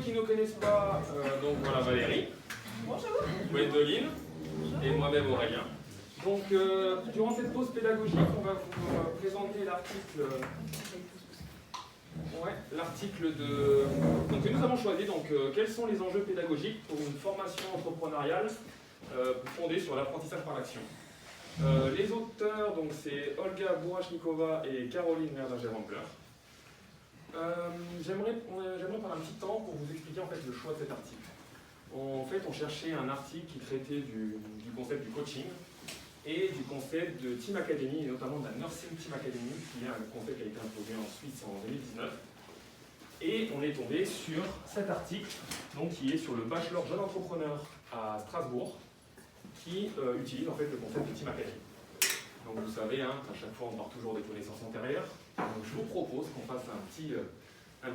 qui ne connaissent pas, donc voilà Valérie. Bonjour. Gwendoline. Bonjour. Et moi-même Aurélien. Donc, durant cette pause pédagogique, on va vous présenter l'article. Donc, que nous avons choisi. Donc, quels sont les enjeux pédagogiques pour une formation entrepreneuriale fondée sur l'apprentissage par l'action. Les auteurs, donc, c'est Olga Bourachnikova et Caroline Merdinger-Wampler. J'aimerais prendre un petit temps pour vous expliquer en fait le choix de cet article. En fait, on cherchait un article qui traitait du concept du coaching et du concept de Team Academy, et notamment de la Nursing Team Academy, qui est un concept qui a été introduit en Suisse en 2019. Et on est tombé sur cet article, donc, qui est sur le bachelor jeune entrepreneur à Strasbourg, qui utilise en fait le concept de Team Academy. Donc vous savez, hein, à chaque fois on part toujours des connaissances antérieures. Donc je vous propose qu'on fasse un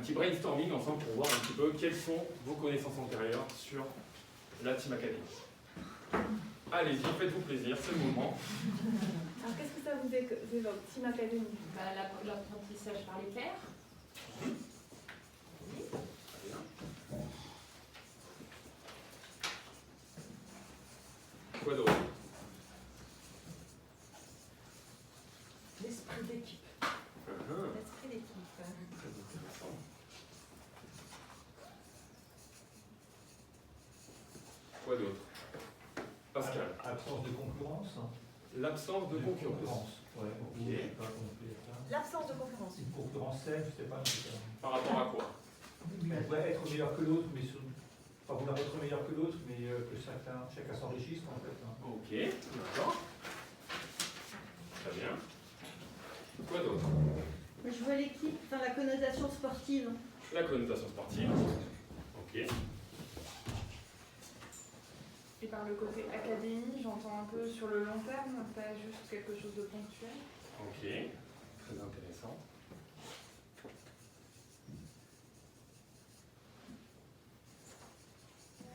petit brainstorming ensemble pour voir un petit peu quelles sont vos connaissances antérieures sur la Team Academy. Allez-y, faites-vous plaisir, c'est le moment. Alors qu'est-ce que ça vous évoque, Team Academy? L'apprentissage par les pairs. Quoi d'autre? L'esprit d'équipe. L'esprit d'équipe. Très intéressant. Quoi d'autre? Pascal. Absence de concurrence. L'absence de concurrence. Ouais, Ok. L'absence de concurrence. Une concurrence saine, je sais pas. Par rapport à quoi? On pourrait être meilleur que l'autre, mais enfin vouloir être meilleur que l'autre, mais que chacun s'enrichisse en fait. Ok, d'accord. Très bien. Quoi d'autre? Je vois l'équipe dans la connotation sportive. La connotation sportive. Ok. Et par le côté académie, j'entends un peu sur le long terme, pas juste quelque chose de ponctuel. Ok. Très intéressant.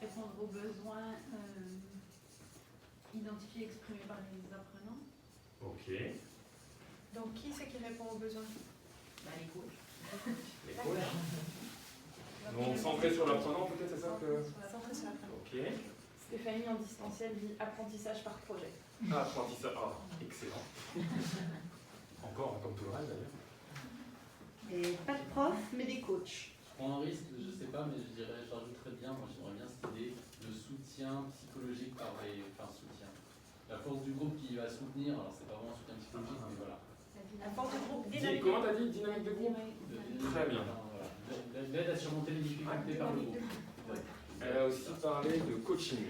Répondre aux besoins identifiés et exprimés par les apprenants. Ok. Donc qui c'est qui répond aux besoins? Les coachs. Les coachs. Donc centré sur l'apprenant, peut-être, c'est ça que... Centré sur l'apprenant. Ok. Stéphanie en distanciel dit apprentissage par projet. Apprentissage. Ah, excellent. Encore, comme tout le reste d'ailleurs. Et pas de prof, mais des coachs. Je prends un risque, je sais pas, mais j'ajouterais bien, moi j'aimerais bien cette idée de soutien psychologique par les. Enfin, soutien. La force du groupe qui va soutenir, alors c'est pas vraiment un soutien psychologique, mais voilà. La force du groupe, dynamique. Comment t'as dit? Dynamique de groupe? Très bien. L'aide à surmonter les difficultés par le groupe. Elle a aussi parlé de coaching.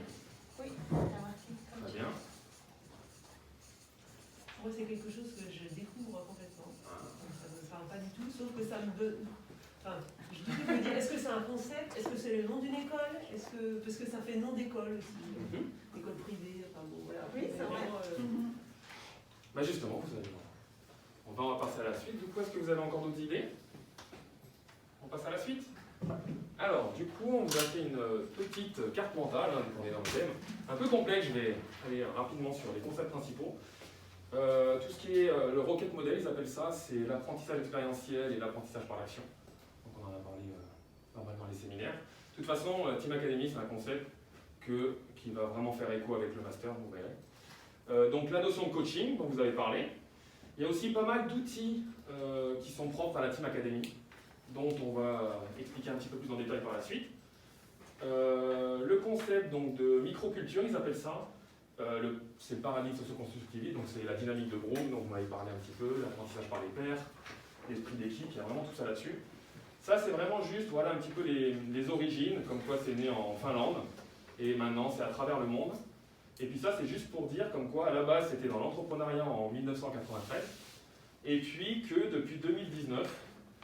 Oui. Très bien. Moi, c'est quelque chose que je découvre complètement. Ça ne me parle pas du tout, sauf que ça me donne. Enfin, je me dis, est-ce que c'est un concept? Est-ce que c'est le nom d'une école? Parce que ça fait nom d'école aussi. École privée, enfin bon, voilà. Oui, c'est vrai. Bah justement, vous allez voir. On va passer à la suite. Du coup, est-ce que vous avez encore d'autres idées? On passe à la suite? Alors, du coup, on vous a fait une petite carte mentale, hein, on est dans le thème. Un peu complexe, je vais aller rapidement sur les concepts principaux. Tout ce qui est le Rocket Model, ils appellent ça, c'est l'apprentissage expérientiel et l'apprentissage par l'action. Donc on en a parlé dans les séminaires. De toute façon, Team Academy, c'est un concept qui va vraiment faire écho avec le master, vous verrez. Donc la notion de coaching, dont vous avez parlé. Il y a aussi pas mal d'outils qui sont propres à la Team Academy, dont on va expliquer un petit peu plus en détail par la suite. Le concept donc, de microculture, ils appellent ça. C'est le paradigme socio-constructiviste, donc c'est la dynamique de groupe, donc vous m'avez parlé un petit peu, l'apprentissage par les pairs, l'esprit d'équipe, il y a vraiment tout ça là-dessus. Ça c'est vraiment juste, voilà un petit peu les origines, comme quoi c'est né en Finlande, et maintenant c'est à travers le monde. Et puis ça c'est juste pour dire comme quoi à la base c'était dans l'entrepreneuriat en 1993, et puis que depuis 2019,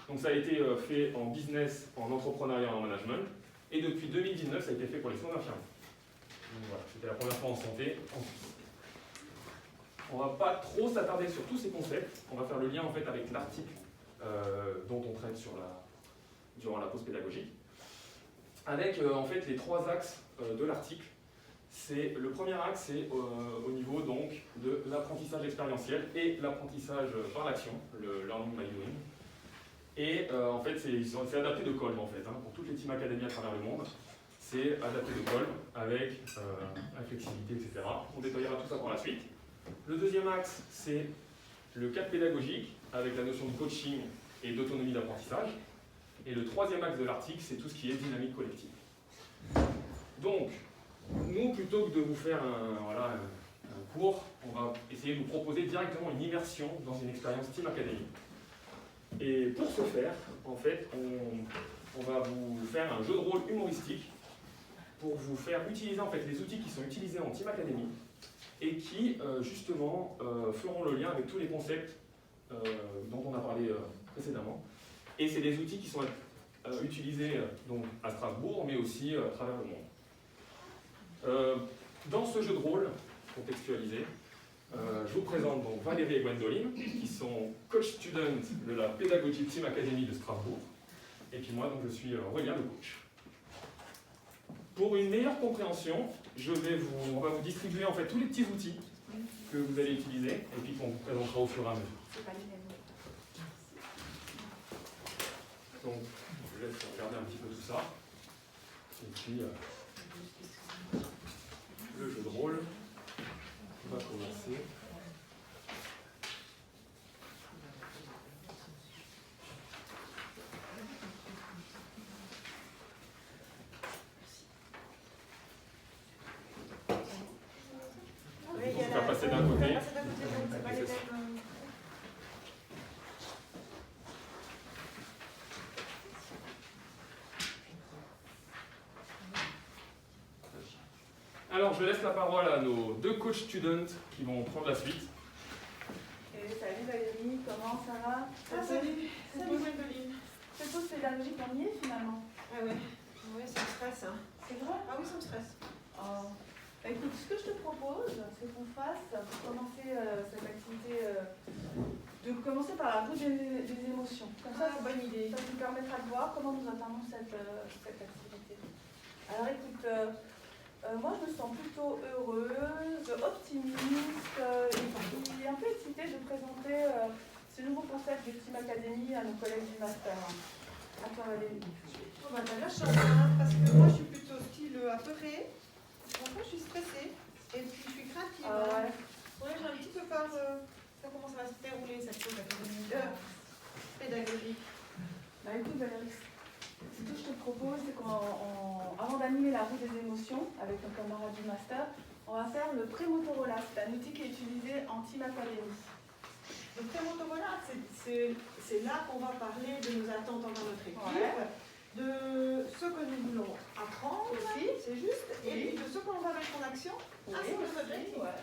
donc ça a été fait en business, en entrepreneuriat et en management, et depuis 2019 ça a été fait pour les soins infirmiers. Voilà, c'était la première fois en santé en Suisse. On ne va pas trop s'attarder sur tous ces concepts, on va faire le lien en fait avec l'article dont on traite durant la pause pédagogique, avec en fait les trois axes de l'article. Le premier axe, c'est au niveau donc de l'apprentissage expérientiel et l'apprentissage par l'action, le learning by doing. Et en fait, c'est adapté de Colm en fait, hein, pour toutes les Team Academy à travers le monde. C'est adapté de Colm avec la flexibilité, etc. On détaillera tout ça par la suite. Le deuxième axe, c'est le cadre pédagogique avec la notion de coaching et d'autonomie d'apprentissage. Et le troisième axe de l'article, c'est tout ce qui est dynamique collective. Donc, nous, plutôt que de vous faire un cours, on va essayer de vous proposer directement une immersion dans une expérience Team Academy. Et pour ce faire, en fait, on va vous faire un jeu de rôle humoristique pour vous faire utiliser en fait les outils qui sont utilisés en Team Academy et qui, justement, feront le lien avec tous les concepts dont on a parlé précédemment. Et c'est des outils qui sont utilisés donc, à Strasbourg, mais aussi à travers le monde. Dans ce jeu de rôle, contextualisé, je vous présente donc Valérie et Gwendoline, qui sont coach students de la Pédagogie Team Academy de Strasbourg. Et puis moi, donc, je suis Aurélien, le coach. Pour une meilleure compréhension, on va vous distribuer en fait tous les petits outils que vous allez utiliser et puis qu'on vous présentera au fur et à mesure. C'est pas les mêmes. Donc, je vous laisse regarder un petit peu tout ça. Et puis, le jeu de rôle va commencer. Il faut se faire passer d'un côté. Alors, je laisse la parole à nos deux coach students qui vont prendre la suite. Salut Valérie, comment ça va? Salut Gwendoline. Cette pause pédagogique en y est finalement. Ah ouais, ça me stresse. Hein. C'est vrai? Ah oui, ça me stresse. Oh. Bah, écoute, ce que je te propose, c'est qu'on fasse, pour commencer cette activité, de commencer par la roue des émotions. Comme ça, bonne idée. ça nous permettra de voir comment nous attendons cette activité. Alors écoute, moi je me sens plutôt heureuse, optimiste et puis un peu excitée de présenter ce nouveau concept de Team Academy à nos collègues du master. À toi Valérie. Oh bah t'as la chance, hein, parce que moi je suis plutôt style apeurée. Franchement je suis stressée et puis je suis craintive. Ouais. Ouais, j'ai un petit peu peur de comment ça va se dérouler cette chose académique pédagogique. Bah écoute Valérie, ce que je te propose, c'est qu'avant d'animer la roue des émotions avec nos camarades du master, on va faire le pré-Motorola. C'est un outil qui est utilisé en Team Academy. Le pré-Motorola, c'est là qu'on va parler de nos attentes envers notre équipe, Ouais. de ce que nous voulons apprendre, Aussi. c'est juste, et Oui. puis de ce qu'on va mettre en action. Ah, c'est nos objectifs. Ouais.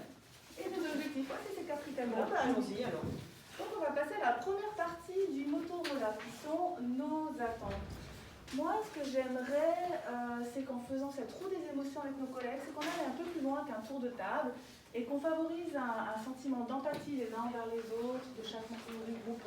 Et nos objectifs, ouais, c'est ces quatre Bon, critères-là. bah, allons-y alors. Donc on va passer à la première partie du Motorola, qui sont nos attentes. Moi, ce que j'aimerais, c'est qu'en faisant cette roue des émotions avec nos collègues, c'est qu'on aille un peu plus loin qu'un tour de table et qu'on favorise un sentiment d'empathie les uns envers les autres de chaque membre du groupe.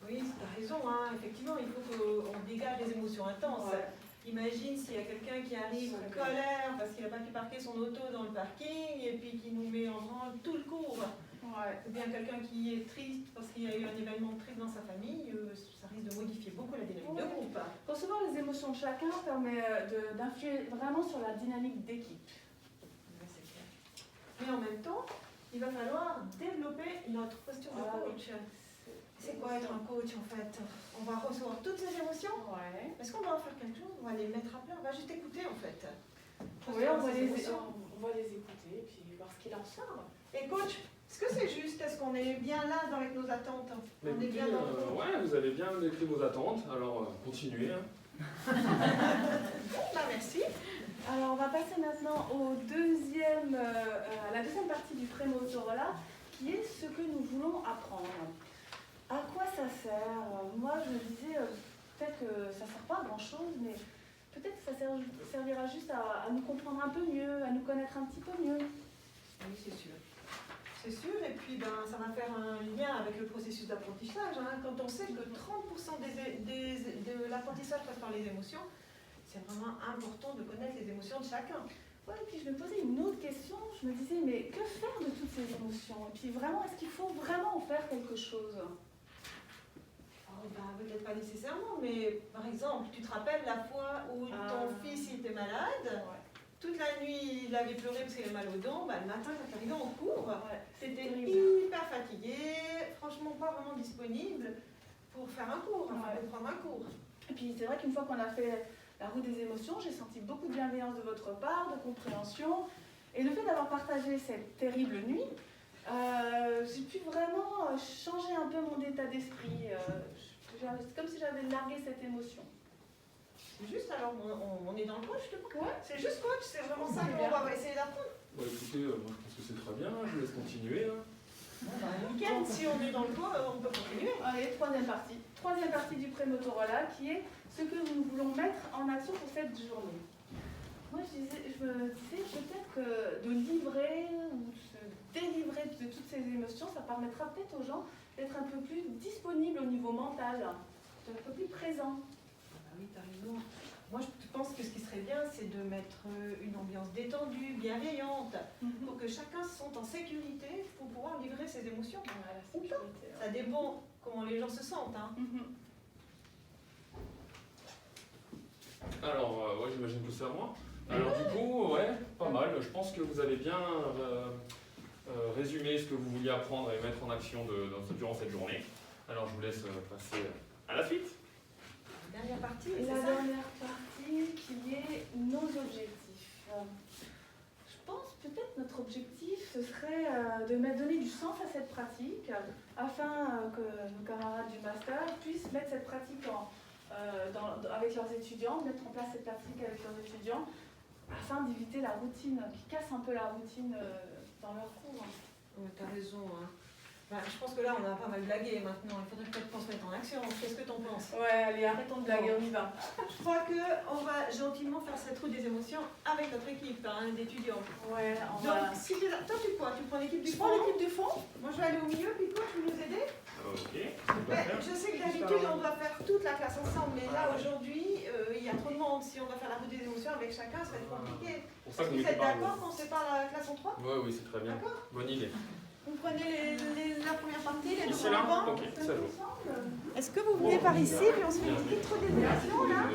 Oui, tu as raison, hein. Effectivement, il faut qu'on dégage des émotions intenses. Ouais. Imagine s'il y a quelqu'un qui arrive en colère parce qu'il n'a pas pu parquer son auto dans le parking et puis qui nous met en branle tout le cours. Ouais. Ou bien quelqu'un qui est triste parce qu'il y a eu un événement triste dans sa famille, ça risque de modifier beaucoup la dynamique de groupe. Recevoir les émotions de chacun permet d'influer vraiment sur la dynamique d'équipe. Ouais, c'est clair. Mais en même temps, il va falloir développer notre posture de coach. C'est quoi être un coach en fait? On va recevoir toutes ces émotions. Ouais. Est-ce qu'on va en faire quelque chose? On va les mettre à plat, on va juste écouter en fait. Oui, on va les écouter et puis voir ce qu'il en sort. Et coach, est-ce que c'est juste? Est-ce qu'on est bien là avec nos attentes? Mais On est écoutez, bien dans le coach? ouais, vous avez bien décrit vos attentes, alors continuez. Hein. Bah, merci. Alors on va passer maintenant à la deuxième partie du pré-Motorola, qui est ce que nous voulons apprendre. À quoi ça sert? Moi je me disais, peut-être que ça ne sert pas à grand chose, mais peut-être que ça servira juste à nous comprendre un peu mieux, à nous connaître un petit peu mieux. Oui, c'est sûr. C'est sûr, et puis ça va faire un lien avec le processus d'apprentissage. Hein. Quand on sait que 30% de l'apprentissage passe par les émotions, c'est vraiment important de connaître les émotions de chacun. Ouais, et puis je me posais une autre question, je me disais, mais que faire de toutes ces émotions? Et puis vraiment, est-ce qu'il faut vraiment en faire quelque chose? peut-être pas nécessairement, mais par exemple, tu te rappelles la fois où ton fils il était malade, toute la nuit il avait pleuré parce qu'il avait mal au dos, le matin quand il arrivait en cours, c'était hyper fatigué, franchement pas vraiment disponible pour faire un cours, pour prendre un cours. Et puis c'est vrai qu'une fois qu'on a fait la route des émotions, j'ai senti beaucoup de bienveillance de votre part, de compréhension. Et le fait d'avoir partagé cette terrible nuit, j'ai pu vraiment changer un peu mon état d'esprit. C'est comme si j'avais largué cette émotion. C'est juste, alors on est dans le coach, Ouais. c'est juste coach, c'est vraiment ça qu'on va essayer d'apprendre. Écoutez, moi je pense que c'est très bien, je vous laisse continuer. Nickel, si on est dans le coach, on peut continuer. Allez, troisième partie. Troisième partie du pré-Motorola qui est ce que nous voulons mettre en action pour cette journée. Moi je me disais peut-être que de livrer ou de se délivrer de toutes ces émotions, ça permettra peut-être aux gens d'être un peu plus disponibles au niveau mental, d'être un peu plus présents. Oui, t'as raison. Moi, je pense que ce qui serait bien, c'est de mettre une ambiance détendue, bienveillante, pour que chacun se sente en sécurité pour pouvoir livrer ses émotions. Ou pas. Ça dépend comment les gens se sentent. Hein. Alors, j'imagine que c'est à moi. Alors du coup, pas mal. Je pense que vous avez bien résumé ce que vous vouliez apprendre et mettre en action durant cette journée. Alors je vous laisse passer à la suite. Dernière partie, Et la dernière partie qui est nos objectifs. Je pense peut-être notre objectif, ce serait de donner du sens à cette pratique afin que nos camarades du master puissent mettre cette pratique avec leurs étudiants, mettre en place cette pratique avec leurs étudiants afin d'éviter la routine, qui casse un peu la routine dans leurs cours. Oui, t'as raison. Hein. Je pense que là, on a pas mal blagué maintenant. Il faudrait peut-être qu'on se mette en action. Qu'est-ce que t'en penses? Ouais, allez, arrêtons de blaguer, on y va. Je crois qu'on va gentiment faire cette route des émotions avec notre équipe d'étudiants. Ouais, on Donc, va... si tu quoi? Tu prends l'équipe du Je fond? prends l'équipe du fond. Moi, je vais aller au milieu, puis toi, tu veux nous aider? Ok. Je sais que d'habitude, on doit faire toute la classe ensemble, mais là, aujourd'hui, il y a trop de monde. Si on doit faire la route des émotions avec chacun, ça va être compliqué. Pour ça que Vous êtes d'accord qu'on sépare la classe en trois? Oui, c'est très bien. D'accord. Bonne idée. Vous prenez la première partie, les deux Ici, là? premiers bancs. Ok, ça joue. Est-ce que vous venez par ici, puis on se fait une petite route des émotions, là?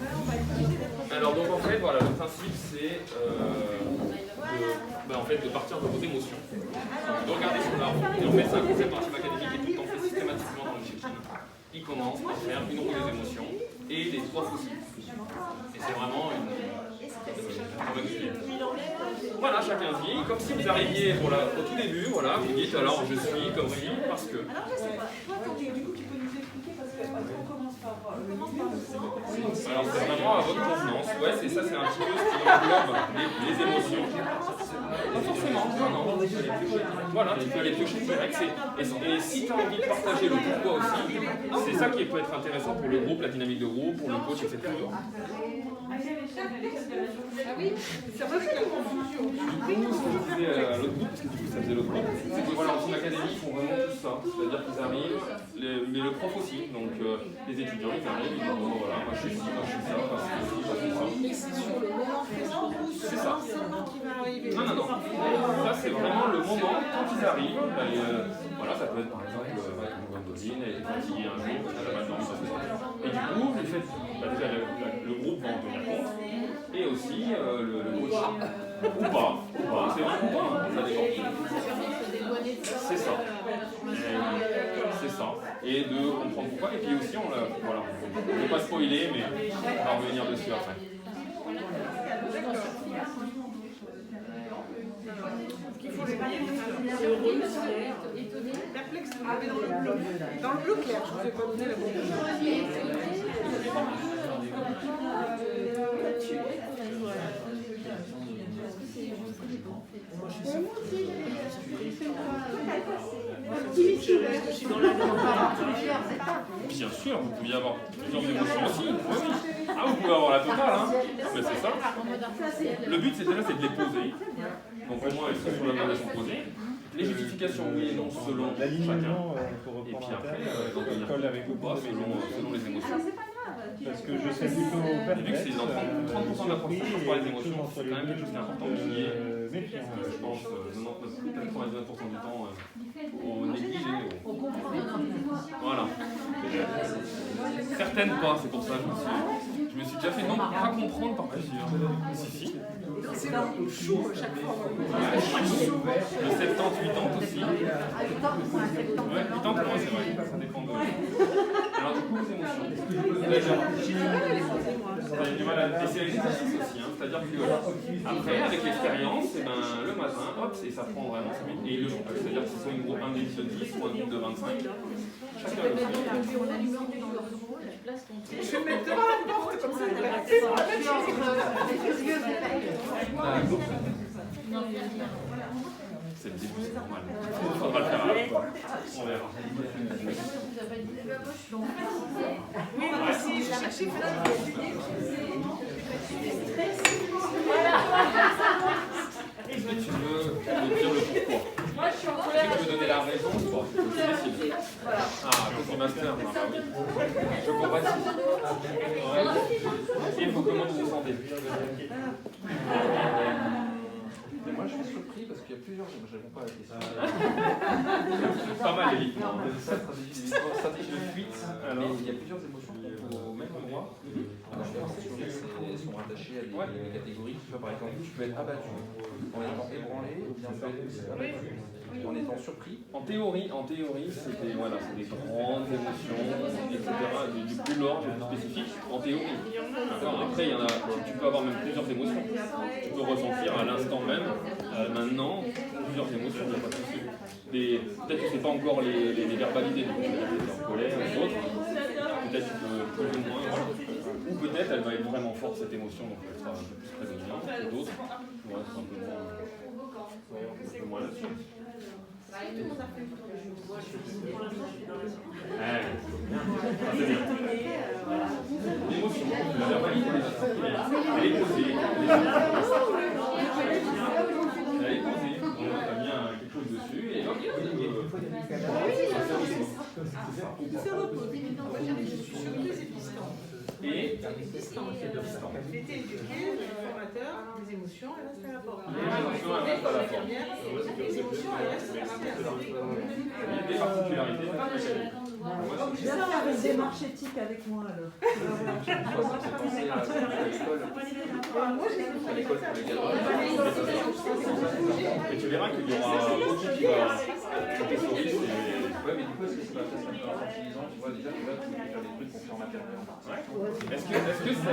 On va être obligé d'être... Alors donc en fait, voilà, le principe c'est de partir de vos émotions, de regarder sur la route, et en fait c'est un concept en team académique qui est tout le temps fait systématiquement dans le check-in. Il commence par faire une roue des émotions et les trois fossiles. Et c'est vraiment une... Voilà, chacun dit, comme si vous arriviez au tout début, voilà, vous dites alors je suis comme si, parce que... Alors je sais pas, toi du coup tu peux nous expliquer parce qu'on commence par le sens. Alors c'est vraiment à votre convenance, c'est ça, c'est un petit peu ce qui englobe les émotions. Pas forcément, non. Voilà, tu peux aller piocher direct. Et si tu as envie de partager le pourquoi aussi, c'est ça qui peut être intéressant pour le groupe, la dynamique de groupe, pour le coach, etc. Ah oui, c'est vrai que c'est confusion. Du coup, ce que je disais à l'autre groupe, parce que du coup ça faisait l'autre groupe, c'est que voilà, en team académie, ils font vraiment tout ça. C'est-à-dire qu'ils arrivent, mais le prof aussi, donc les étudiants, ils arrivent, ils disent bon voilà, moi je suis ci, moi je suis ça, parce que je fais ça. Mais c'est sur le moment présent ou sur l'enseignement qui va arriver? Non. Ça, c'est vraiment le moment quand ils arrivent. Voilà, ça peut être par exemple une Gwendoline, elle est fatiguée un jour, elle a mal dormi, ça se passe. Et du coup, le fait, déjà le groupe va en tenir compte, et aussi le coach. Ou pas, c'est vraiment pas, ça dépend. C'est ça. C'est ça. Et de comprendre pourquoi. Et puis aussi, voilà, on ne veut pas spoiler, mais on va revenir dessus après. Il faut les varier. Perplexe, vous l'avez dans le bloc. Dans le bloc clair, je ne vous ai pas donné la bonne. Bien sûr, vous pouvez avoir plusieurs émotions aussi. Oui. Ah, vous pouvez avoir la totale, hein. Mais c'est ça. Le but, c'est de les poser. Donc au moins, elles sont sur la manière de sont posées. Les justifications, oui et non, selon chacun. Et puis après, colle avec ou pas, selon les émotions. Parce que je sais plutôt Vu que c'est dans 30% d'apprentissage par les émotions, c'est quand même quelque chose d'important qui est méfiant. Je pense 99% du temps, on néglige et On comprend notre émotion. voilà. Certaines pas, c'est pour ça que je me suis déjà fait non pas comprendre par plusieurs. Si. C'est chaud chaque fois. Le 70-80 aussi. À 8 ans, c'est un septembre. Ouais, 80 c'est vrai, ça dépend de. Alors du coup, vos émotions. Vous avez du mal à. Et c'est l'exercice aussi, hein. C'est-à-dire que après, avec l'expérience, eh ben, le matin, hop, et ça prend vraiment 5 minutes. Et ils le font. C'est-à-dire que ce soit une groupe un groupe de 10 ou un groupe de 25, chacun le fait. On alimente dans leur rôle, tu places ton thé. Je vais mettre devant la porte comme ça. C'est le début, c'est normal. Il faudra le faire après. On verra. Oui, moi aussi, je cherchais Est-ce que tu veux me dire le pourquoi? Moi, je suis en Est-ce colère. que tu veux donner la raison ou pas? C'est difficile. Ah, Cookie Master, ah bah oui. Je compatis. Ouais. Et vous, comment vous vous sentez? Mais moi, je suis surpris parce qu'il y a plusieurs. Je ne réponds pas à la question. Pas mal, Élie. Non, mais c'est ça, stratégie de fuite. Mais il y a plusieurs émotions qui sont au même endroit. Alors, je pense que elles sont rattachées à des catégories. Tu vois, par exemple, tu peux être abattu en étant ébranlé, ou bien abattu en étant surpris. En théorie, c'est des grandes émotions, etc. Du plus lourd, du plus spécifique. En théorie. D'accord. Après, il y en a, tu peux avoir même plusieurs émotions. Tu peux ressentir à l'instant même, maintenant, plusieurs émotions, il n'y a pas de souci. Peut-être que ce n'est pas encore les verbaliser, donc peut-être en colère ou autre. Peut-être tu peux plus ou moins. Voilà. Ou peut-être elle va être vraiment forte cette émotion, donc elle sera un peu plus prédominante que d'autres. Ouais, c'est un peu moins là-dessus. L'émotion, la verbalité, elle est posée. Elle est posée. On a bien quelque chose dessus et hop, et j'ai été éduquée, le formateur, les émotions, elles restent à la porte. les émotions, elles restent à la porte. Les émotions, elles restent à la porte. Il y a des particularités. Je vais faire une démarche éthique avec moi alors. Et tu verras qu'il y aura beaucoup qui va thésauriser. Ouais, mais du coup, est-ce que c'est pas facile en utilisant, tu vois, déjà, tu peux faire des trucs pour faire maternel. Est-ce que ça.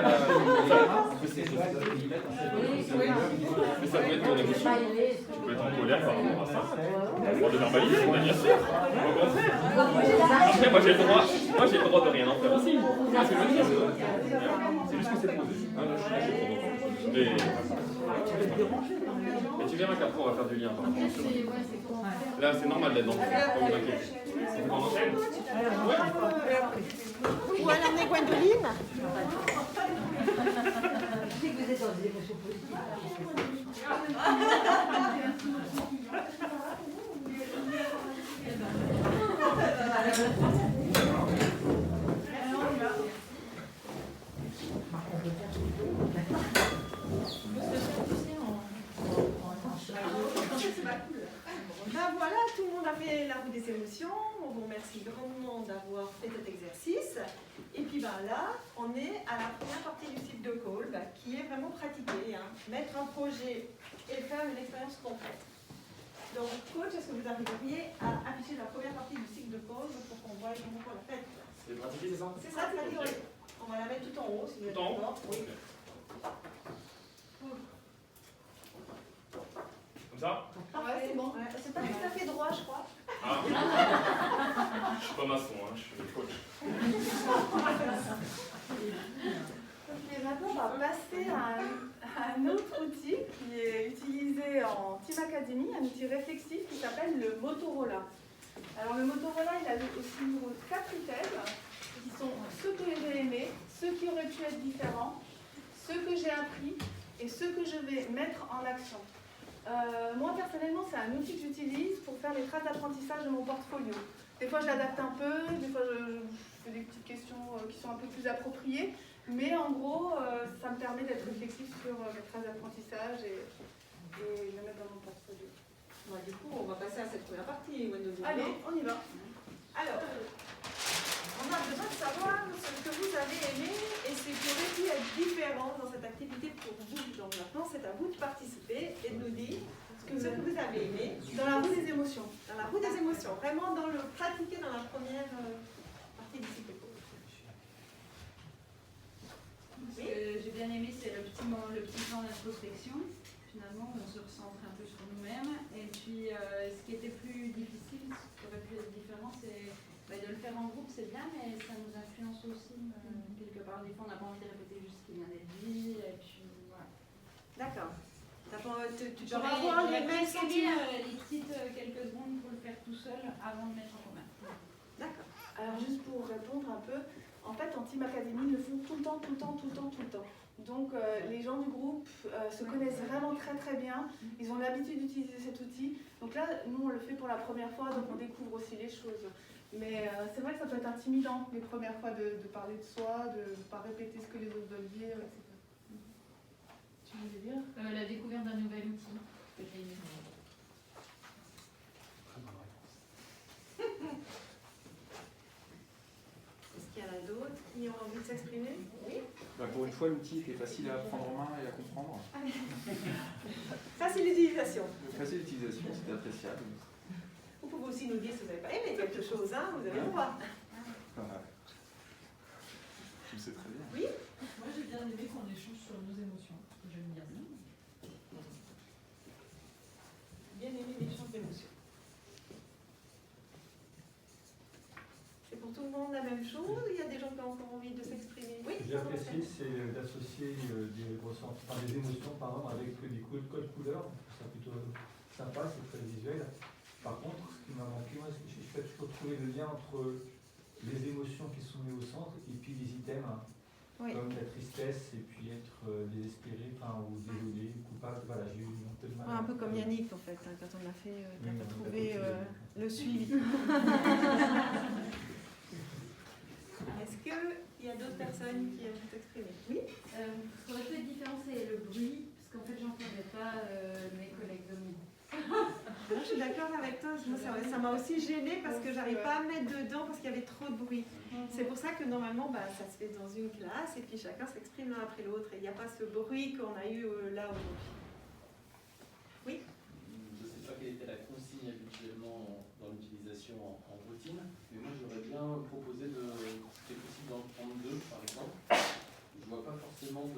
Mais ça peut être ton émotion. Tu peux être en colère par rapport à ça. Tu as le droit de verbaliser, bien sûr. Au contraire. Après, moi j'ai le droit de rien en faire aussi. C'est le dire. C'est juste que c'est posé. Mais tu verras qu'après on va faire du lien par rapport à ça. Là c'est normal d'être dans le fond, pas vous inquiéter. On enchaîne. Où elle en est, Gwendoline? Je sais que vous êtes dans des émotions positives. Ben voilà, tout le monde a fait la roue des émotions. On vous remercie grandement d'avoir fait cet exercice. Et puis ben là, on est à la première partie du cycle de Kolb, qui est vraiment pratiquée. Hein. Mettre un projet et faire une expérience concrète. Donc, coach, est-ce que vous arriveriez à afficher la première partie du cycle de Kolb pour qu'on voit comment on l'a fait? C'est pratiqué, c'est ça? C'est ça, c'est la On va la mettre tout en haut, si vous êtes Tout en haut? d'accord. Oui. Comme ça? Ouais, c'est bon. Ouais. C'est pas tout à fait droit, je crois. Ah. Je suis pas maçon, hein, je suis coach. Ok, maintenant on va passer à un autre outil qui est utilisé en Team Academy, un outil réflexif qui s'appelle le Motorola. Alors le Motorola, il a aussi 4 critères qui sont ceux que j'ai aimés, ceux qui auraient pu être différents, ceux que j'ai appris et ceux que je vais mettre en action. Moi personnellement, c'est un outil que j'utilise pour faire les traces d'apprentissage de mon portfolio. Des fois je l'adapte un peu, des fois je fais des petites questions qui sont un peu plus appropriées, mais en gros ça me permet d'être réflexif sur mes traces d'apprentissage et et le mettre dans mon portfolio. Bon, du coup, on va passer à cette première partie, Wendy. Allez, on y va. Alors, on a besoin de savoir ce que vous avez aimé et ce qui aurait pu être différent dans cette activité pour vous. Donc maintenant, c'est à vous de participer et de nous dire ce que vous avez aimé. Dans la roue des émotions. Dans la roue des émotions, vraiment dans le pratiquer dans la première partie du cycle. Ce que j'ai bien aimé, c'est le petit temps d'introspection. Finalement, on se recentre un peu sur nous-mêmes. Et puis, ce qui était plus difficile, ce qui aurait pu être différent, c'est de le faire en groupe, c'est bien, mais ça nous influence aussi quelque part. Des fois, on n'a pas envie de répéter juste ce qui vient d'être dit. Et puis, voilà. D'accord. Tu peux J'aurais avoir les mêmes préféré sentiments. les petites quelques secondes pour le faire tout seul avant de mettre en commun. D'accord. Alors juste pour répondre un peu, en fait en Team Academy, ils le font tout le temps. Donc les gens du groupe se connaissent vraiment très très bien, ils ont l'habitude d'utiliser cet outil. Donc là, nous on le fait pour la première fois, donc on découvre aussi les choses. Mais c'est vrai que ça peut être intimidant les premières fois de parler de soi, de ne pas répéter ce que les autres veulent dire, etc. Tu voulais dire La découverte d'un nouvel outil. Que j'ai aimé. Est-ce qu'il y en a d'autres qui ont envie de s'exprimer? Oui. Bah, pour une fois, l'outil était facile à prendre en main et à comprendre. Ça, c'est l'utilisation. Facile d'utilisation, c'était appréciable. Vous pouvez aussi nous dire si vous n'avez pas aimé quelque chose, hein, vous avez le droit. Tu le sais très bien. Oui. Moi j'ai bien aimé qu'on échange sur nos émotions. J'aime bien. Bien aimé l'échange d'émotions. C'est pour tout le monde la même chose? Il y a des gens qui ont encore envie de s'exprimer? Oui. Ce que j'apprécie, c'est d'associer des ressentis, enfin, des émotions avec des codes couleurs. C'est plutôt sympa, c'est très visuel. Par contre, ce qui m'a manqué, moi, c'est que je fais toujours trouver le lien entre les émotions qui sont mises au centre et puis les items, Oui. comme la tristesse et puis être désespéré, ou désolé, coupable. Voilà, j'ai eu un peu de mal. Un peu comme Yannick en fait, hein, quand on a fait, Oui, on a trouvé le suivi. Est-ce qu'il y a d'autres personnes qui aiment s'exprimer? Oui. Ce qui aurait pu être différent, c'est le bruit, parce qu'en fait, j'entendais pas mes collègues de mon groupe. Je suis d'accord avec toi, moi, ça m'a aussi gênée parce que j'arrive pas à me mettre dedans parce qu'il y avait trop de bruit. C'est pour ça que normalement ça se fait dans une classe et puis chacun s'exprime l'un après l'autre et il n'y a pas ce bruit qu'on a eu là aujourd'hui. Oui. Je ne sais pas quelle était la consigne habituellement dans l'utilisation en routine, mais moi j'aurais bien proposé c'était possible d'en prendre deux par exemple. Je ne vois pas forcément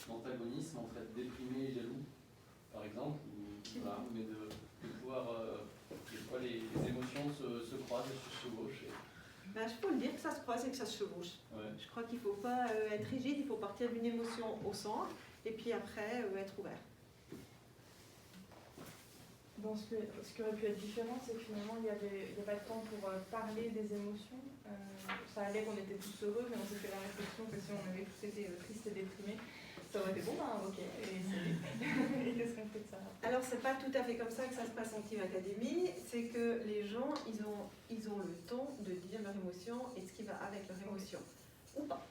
d'antagonisme entre être déprimé et jaloux par exemple, voilà, mais de pouvoir, des fois les émotions se croisent et se chevauchent. Je peux le dire que ça se croise et que ça se chevauche. Ouais. Je crois qu'il ne faut pas être rigide, il faut partir d'une émotion au centre et puis après être ouvert. Bon, ce qui aurait pu être différent, c'est que finalement, il n'y a pas de temps pour parler des émotions. Ça allait qu'on était tous heureux, mais on s'est fait la réflexion que si on avait tous été tristes et déprimés, ça aurait été bon, ok, et qu'est-ce qu'on fait de ça? Alors, c'est pas tout à fait comme ça que ça se passe en Team Academy, c'est que les gens, ils ont le temps de dire leur émotion et ce qui va avec leur émotion, ou pas.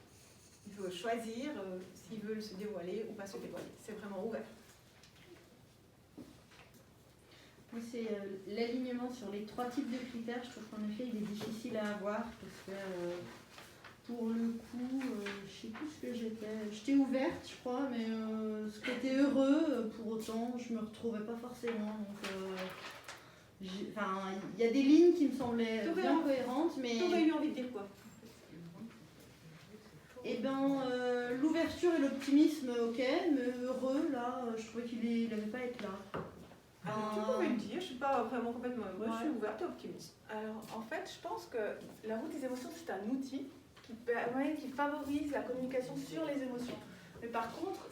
Il faut choisir s'ils veulent se dévoiler ou pas se dévoiler. C'est vraiment ouvert. Oui, c'est l'alignement sur les 3 types de critères. Je trouve qu'en effet, il est difficile à avoir parce que pour le coup, je sais plus ce que j'étais. J'étais ouverte, je crois, mais ce côté heureux, pour autant, je me retrouvais pas forcément. Donc, il y a des lignes qui me semblaient bien cohérentes, mais. Tu aurais eu envie de dire quoi? Eh ben, l'ouverture et l'optimisme, ok, mais heureux, là, je trouvais qu'il n'avait pas à être là. Tu pouvais le dire, je ne suis pas vraiment complètement heureuse, je suis ouverte et optimiste. Alors, en fait, je pense que la roue des émotions, c'est un outil qui favorise la communication sur les émotions. Mais par contre,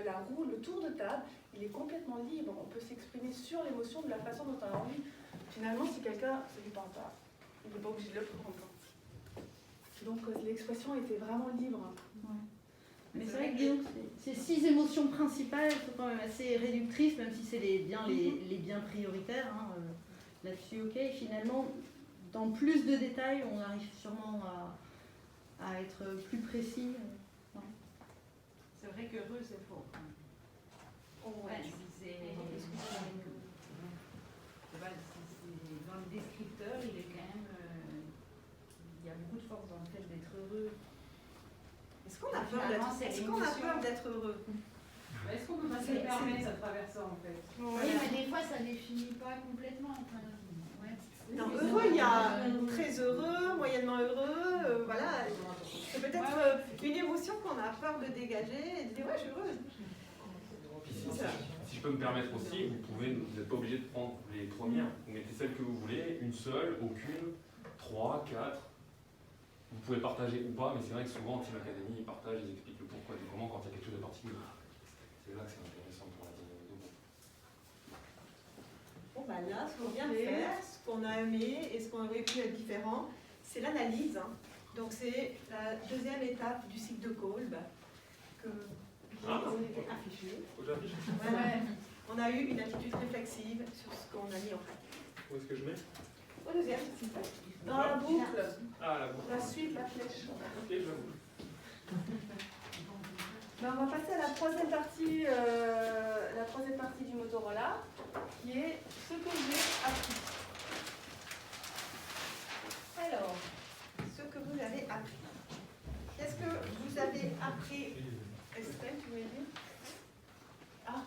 la roue, le tour de table, il est complètement libre. On peut s'exprimer sur l'émotion de la façon dont on a envie. Finalement, si quelqu'un ne se lui parle pas, il n'est pas obligé de le prendre. Donc, l'expression était vraiment libre. Ouais. Mais c'est vrai que disons, ces 6 émotions principales sont quand même assez réductrices, même si c'est les biens prioritaires. Hein, là-dessus, ok. Et finalement, dans plus de détails, on arrive sûrement à être plus précis. Ouais. C'est vrai que heureux, c'est faux. Ouais. qu'on a peur Finalement, c'est est-ce qu'on a l'émotion. peur d'être heureux? Est-ce qu'on peut pas se le permettre à travers ça en fait? Oui, mais des fois ça définit pas complètement. Enfin, ouais. Non, heureux, il y a très heureux, moyennement heureux, voilà. C'est peut-être une émotion qu'on a peur de dégager et de dire ouais, je suis heureuse. Puis si je peux me permettre aussi, vous n'êtes pas obligé de prendre les premières. Vous mettez celles que vous voulez, une seule, aucune, 3, 4. Vous pouvez partager ou pas, mais c'est vrai que souvent, Team Academy, ils partagent, ils expliquent le pourquoi du comment quand il y a quelque chose de particulier. C'est là que c'est intéressant pour la dynamique de groupe. Bon, bah là, ce qu'on vient de faire, ce qu'on a aimé et ce qu'on aurait pu être différent, c'est l'analyse. Hein. Donc, c'est la deuxième étape du cycle de Kolb que j'ai affiché. Faut que j'affiche. Voilà. On a eu une attitude réflexive sur ce qu'on a mis en pratique. Où est-ce que je mets? Au deuxième, s'il vous plaît. Dans la boucle, Ah, la boucle. la suite, la flèche. Ok, je vous. Ben, on va passer à la troisième partie du Motorola, qui est ce que j'ai appris. Alors, ce que vous avez appris. Qu'est-ce que vous avez appris? Estelle, tu voulais dire? Ah,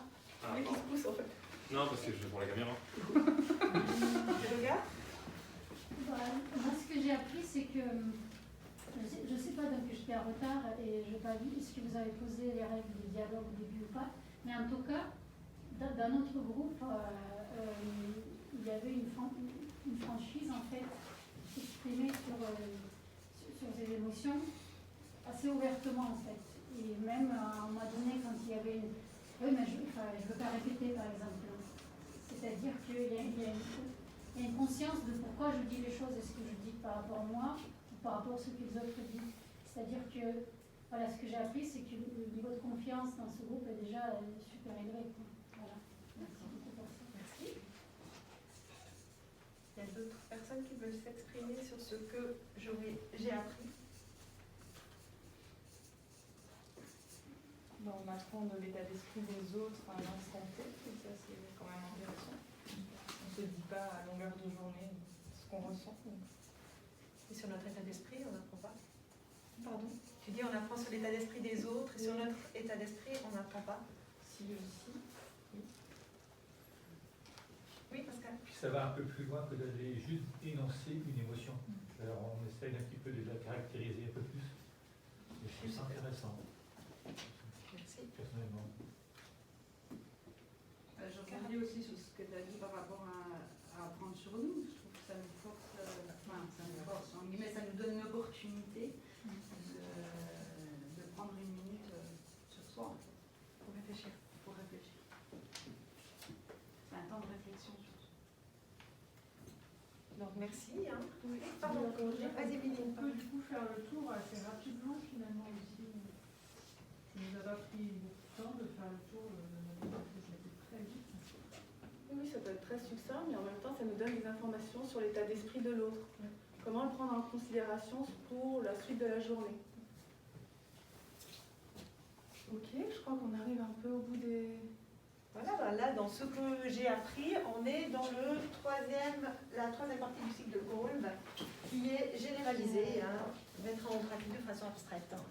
mais qui se pousse en fait. Non, parce que je fais pour la caméra. Tu regardes? Moi, ce que j'ai appris, c'est que je ne sais pas, donc j'étais en retard et je n'ai pas vu est-ce que vous avez posé les règles du dialogue au début ou pas. Mais en tout cas, dans notre groupe, il y avait une franchise en fait exprimée sur ces émotions assez ouvertement en fait. Et même à un moment donné, quand il y avait une. Oui, mais je ne veux pas répéter par exemple. C'est-à-dire qu'il y a une conscience de pourquoi je dis les choses et ce que je dis par rapport à moi ou par rapport à ce que les autres disent. C'est-à-dire que, voilà, ce que j'ai appris, c'est que le niveau de confiance dans ce groupe est déjà super élevé. Quoi. Voilà. Merci beaucoup pour ça. Merci. Il y a d'autres personnes qui veulent s'exprimer sur ce que j'ai appris. Bon, on apprend de l'état d'esprit des autres à l'instant T, et ça c'est quand même intéressant. On ne se dit pas à longueur de journée ce qu'on ressent. Et sur notre état d'esprit, on n'apprend pas. Pardon? Tu dis on apprend sur l'état d'esprit des autres, et sur notre état d'esprit, on n'apprend pas. Si aussi. Oui, Pascal. Puis ça va un peu plus loin que d'aller juste énoncer une émotion. Alors on essaye un petit peu de la caractériser un peu plus. Et je trouve ça intéressant. Merci. Personnellement. Je rebondis aussi sur ce que tu as dit par rapport à apprendre sur nous. Je trouve que ça nous force, en guillemets, ça nous donne une opportunité de prendre une minute sur soi Pour réfléchir. C'est un temps de réflexion sur soi. Donc merci. Hein. Oui. Pardon, vas-y, Méline. On peut du coup faire le tour assez rapidement finalement aussi. Ça nous a pas pris beaucoup de temps de faire le tour de notre vie, ça a été très vite. Oui, ça peut être très succinct, mais en même temps, ça nous donne des informations sur l'état d'esprit de l'autre. Comment le prendre en considération pour la suite de la journée. Ok, je crois qu'on arrive un peu au bout des... Voilà, bah là, dans ce que j'ai appris, on est dans la troisième partie du cycle de Kolb, qui est généralisé, hein, mettre en pratique de façon abstraite. Hein.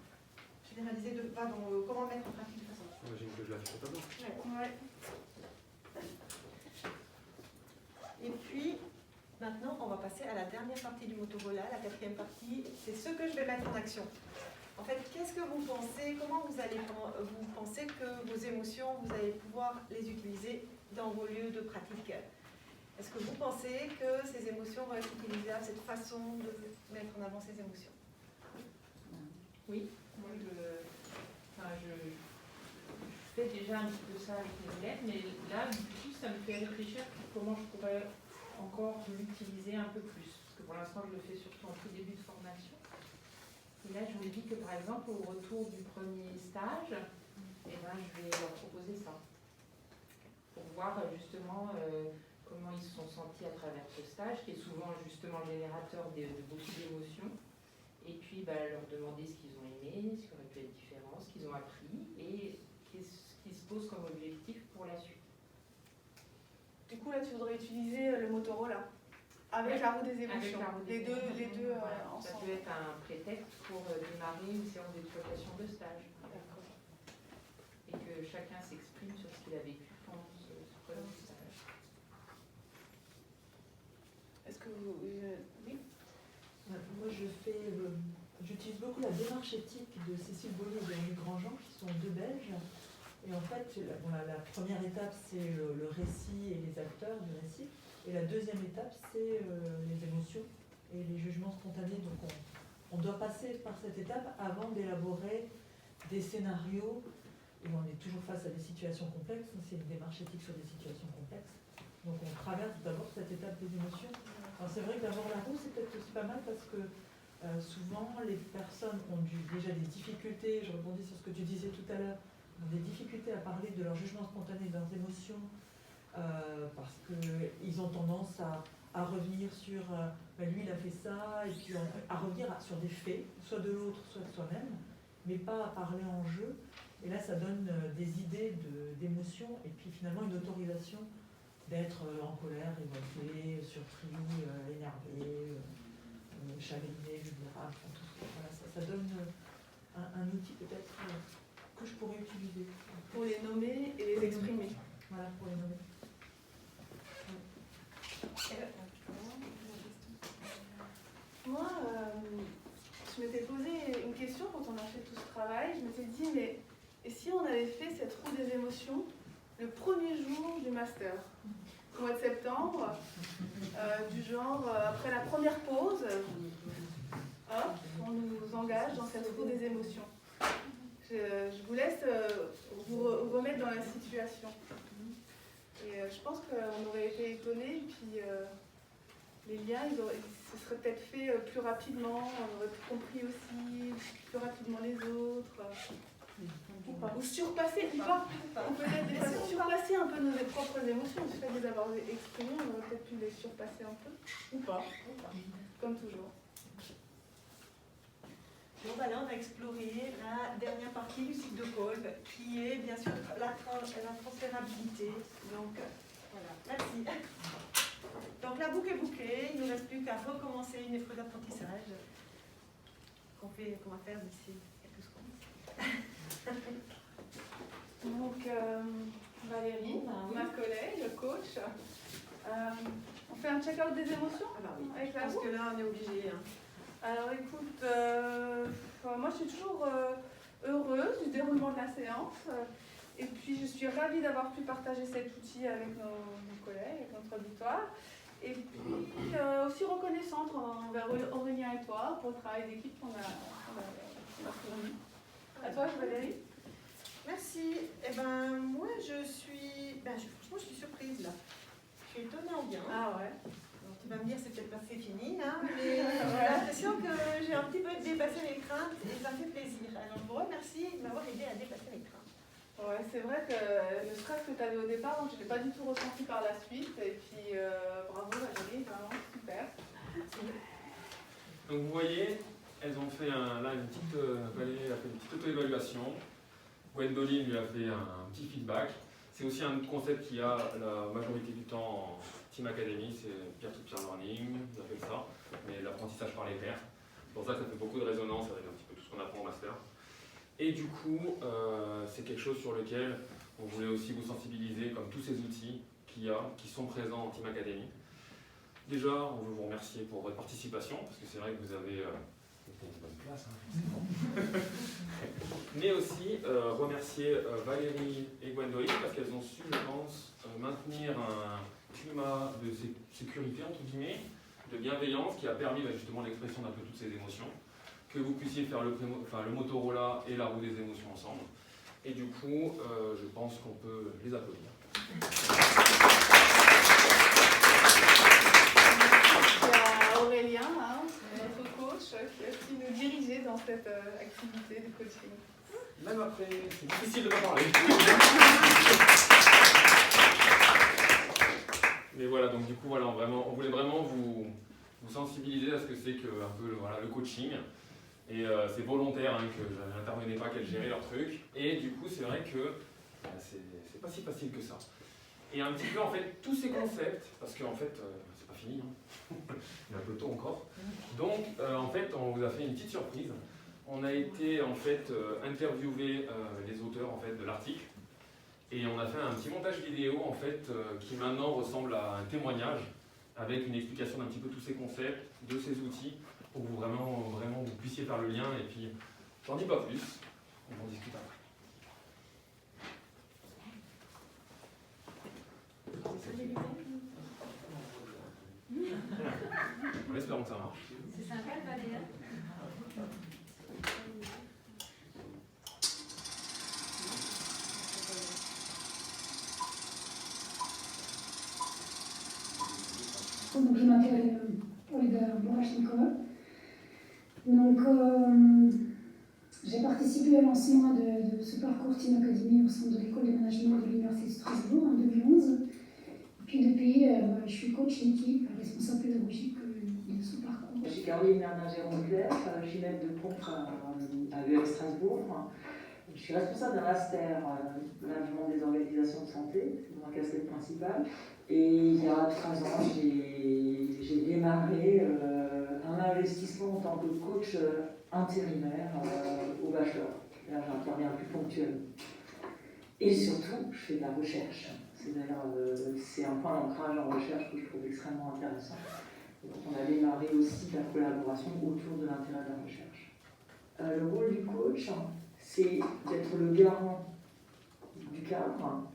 Comment mettre en pratique de façon abstraite. J'imagine que je l'affiche totalement. Ouais. Et puis, maintenant, on va passer à la dernière partie du Motorola, la quatrième partie, c'est ce que je vais mettre en action. En fait, qu'est-ce que vous pensez, comment vous pensez que vos émotions, vous allez pouvoir les utiliser dans vos lieux de pratique? Est-ce que vous pensez que ces émotions vont être utilisables, cette façon de mettre en avant ces émotions? Oui, moi je fais déjà un petit peu ça avec mes élèves, mais là, du coup, ça me fait réfléchir comment je pourrais encore l'utiliser un peu plus. Parce que pour l'instant, je le fais surtout en tout début de formation. Et là, je me dis que par exemple, au retour du premier stage, je vais leur proposer ça. Pour voir justement comment ils se sont sentis à travers ce stage, qui est souvent justement générateur de beaucoup d'émotions. Et puis leur demander ce qu'ils ont aimé, ce qui aurait pu être différent, ce qu'ils ont appris et qu'est-ce qui se pose comme objectif pour la suite. Du coup, là, tu voudrais utiliser le Motorola. Avec la roue des émotions. Avec la roue des Les deux émotions, voilà. Ça ensemble. peut être un prétexte pour démarrer une séance d'exploitation de stage. Et que chacun s'exprime sur ce qu'il a vécu pendant ce premier stage. Est-ce que vous... oui. Moi, j'utilise beaucoup la démarche éthique de Cécile Beaulier et Véronique Grandjean, qui sont deux Belges. Et en fait, la première étape, c'est le récit et les acteurs du récit. Et la deuxième étape, c'est les émotions et les jugements spontanés. Donc, on doit passer par cette étape avant d'élaborer des scénarios. Et on est toujours face à des situations complexes. C'est une démarche éthique sur des situations complexes. Donc, on traverse d'abord cette étape des émotions. Alors, c'est vrai que d'avoir la roue, c'est peut-être aussi pas mal parce que souvent, les personnes ont déjà des difficultés. Je rebondis sur ce que tu disais tout à l'heure. Ont des difficultés à parler de leur jugement spontané, de leurs émotions. Parce qu'ils ont tendance à revenir sur lui il a fait ça, et puis à revenir sur des faits, soit de l'autre, soit de soi-même, mais pas à parler en jeu. Et là, ça donne des idées d'émotions, et puis finalement une autorisation d'être en colère, révolté, surpris, énervé, chagriné, vulnérable, enfin, tout ça. Voilà, ça donne un outil peut-être que je pourrais utiliser. Pour les nommer et les exprimer. Voilà, pour les nommer. Moi, je m'étais posé une question quand on a fait tout ce travail. Je m'étais dit, mais et si on avait fait cette roue des émotions le premier jour du master, au mois de septembre, du genre, après la première pause, hop, on nous engage dans cette roue des émotions. Je vous laisse vous remettre dans la situation. Et je pense qu'on aurait été étonnés, puis les liens, se seraient peut-être faits plus rapidement, on aurait compris aussi plus rapidement les autres. Ou surpasser, ou pas. Ou peut-être des fois surpasser un peu nos propres émotions. Du fait de les avoir exprimées, on aurait peut-être pu les surpasser un peu. Ou pas. Comme toujours. Bon, bah là, on va explorer la dernière partie du cycle de Kolb, qui est bien sûr la transférabilité. Donc, voilà, merci. Donc, la boucle est bouclée, il ne nous reste plus qu'à recommencer une épreuve d'apprentissage qu'on va faire d'ici quelques secondes. Donc, Valérie, ma collègue, coach, on fait un check-out des émotions avec la parce boucle. que là, on est obligé. Hein. Alors écoute, moi je suis toujours heureuse du déroulement de la séance et puis je suis ravie d'avoir pu partager cet outil avec nos collègues, avec notre auditoire et puis aussi reconnaissante envers Aurélien et toi pour le travail d'équipe qu'on a fourni. À toi Valérie. Merci. Eh ben, moi franchement je suis surprise là. Je suis étonnée en bien. Ah ouais. Tu vas me dire, c'est peut-être pas fini, hein, mais j'ai l'impression que j'ai un petit peu dépassé mes craintes et ça me fait plaisir. Alors, je vous remercie de m'avoir aidé à dépasser mes craintes. Ouais, c'est vrai que le stress que tu avais au départ, je ne l'ai pas du tout ressenti par la suite. Et puis, bravo Valérie, vraiment super. Donc, vous voyez, elles ont fait Valérie a fait une petite auto-évaluation. Gwendoline lui a fait un petit feedback. C'est aussi un autre concept qui a la majorité du temps en Team Academy, c'est peer-to-peer learning, ils appellent ça, mais l'apprentissage par les pairs. C'est pour ça que ça fait beaucoup de résonance avec un petit peu tout ce qu'on apprend au master. Et du coup, c'est quelque chose sur lequel on voulait aussi vous sensibiliser, comme tous ces outils qu'il y a, qui sont présents en Team Academy. Déjà, on veut vous remercier pour votre participation, parce que c'est vrai que vous avez été une bonne place, hein, mais aussi remercier Valérie et Gwendoline, parce qu'elles ont su, je pense, maintenir un climat de sécurité, entre guillemets, de bienveillance, qui a permis justement l'expression d'un peu toutes ces émotions, que vous puissiez faire le Motorola et la roue des émotions ensemble. Et du coup, je pense qu'on peut les applaudir. Merci à Aurélien, notre coach, qui a su nous diriger dans cette activité de coaching. Même après, c'est difficile de ne pas parler. Mais voilà, donc du coup, voilà, on voulait vraiment vous sensibiliser à ce que c'est que un peu le coaching. Et c'est volontaire, hein, que je n'intervenais pas, qu'elles géraient leur truc. Et du coup, c'est vrai que c'est pas si facile que ça. Et un petit peu, en fait, tous ces concepts, parce qu'en fait, c'est pas fini, hein. Il y a un peu tôt encore. Donc, en fait, on vous a fait une petite surprise. On a été, en fait, interviewer les auteurs, en fait, de l'article. Et on a fait un petit montage vidéo, en fait, qui maintenant ressemble à un témoignage, avec une explication d'un petit peu tous ces concepts, de ces outils, pour que vous vraiment vous puissiez faire le lien. Et puis, j'en dis pas plus, on en discute après. En espérant que ça marche. C'est sympa le balai, hein. Donc, je m'appelle Olga Borachnikova. Donc, j'ai participé au lancement de ce parcours Team Academy au sein de l'école de management de l'Université de Strasbourg en 2011. Et puis depuis, je suis coach d'équipe, responsable pédagogique de ce parcours. Je suis Caroline Berninger-Ronclef, je suis maître de conf à l'UL Strasbourg. Je suis responsable d'un master management des organisations de santé, c'est ma casquette principale. Et il y a 3 ans, j'ai démarré un investissement en tant que coach intérimaire au bachelor. Là, j'interviens plus ponctuellement. Et surtout, je fais de la recherche. C'est un point d'ancrage en recherche que je trouve extrêmement intéressant. Donc, on a démarré aussi la collaboration autour de l'intérêt de la recherche. Le rôle du coach, c'est d'être le garant du cadre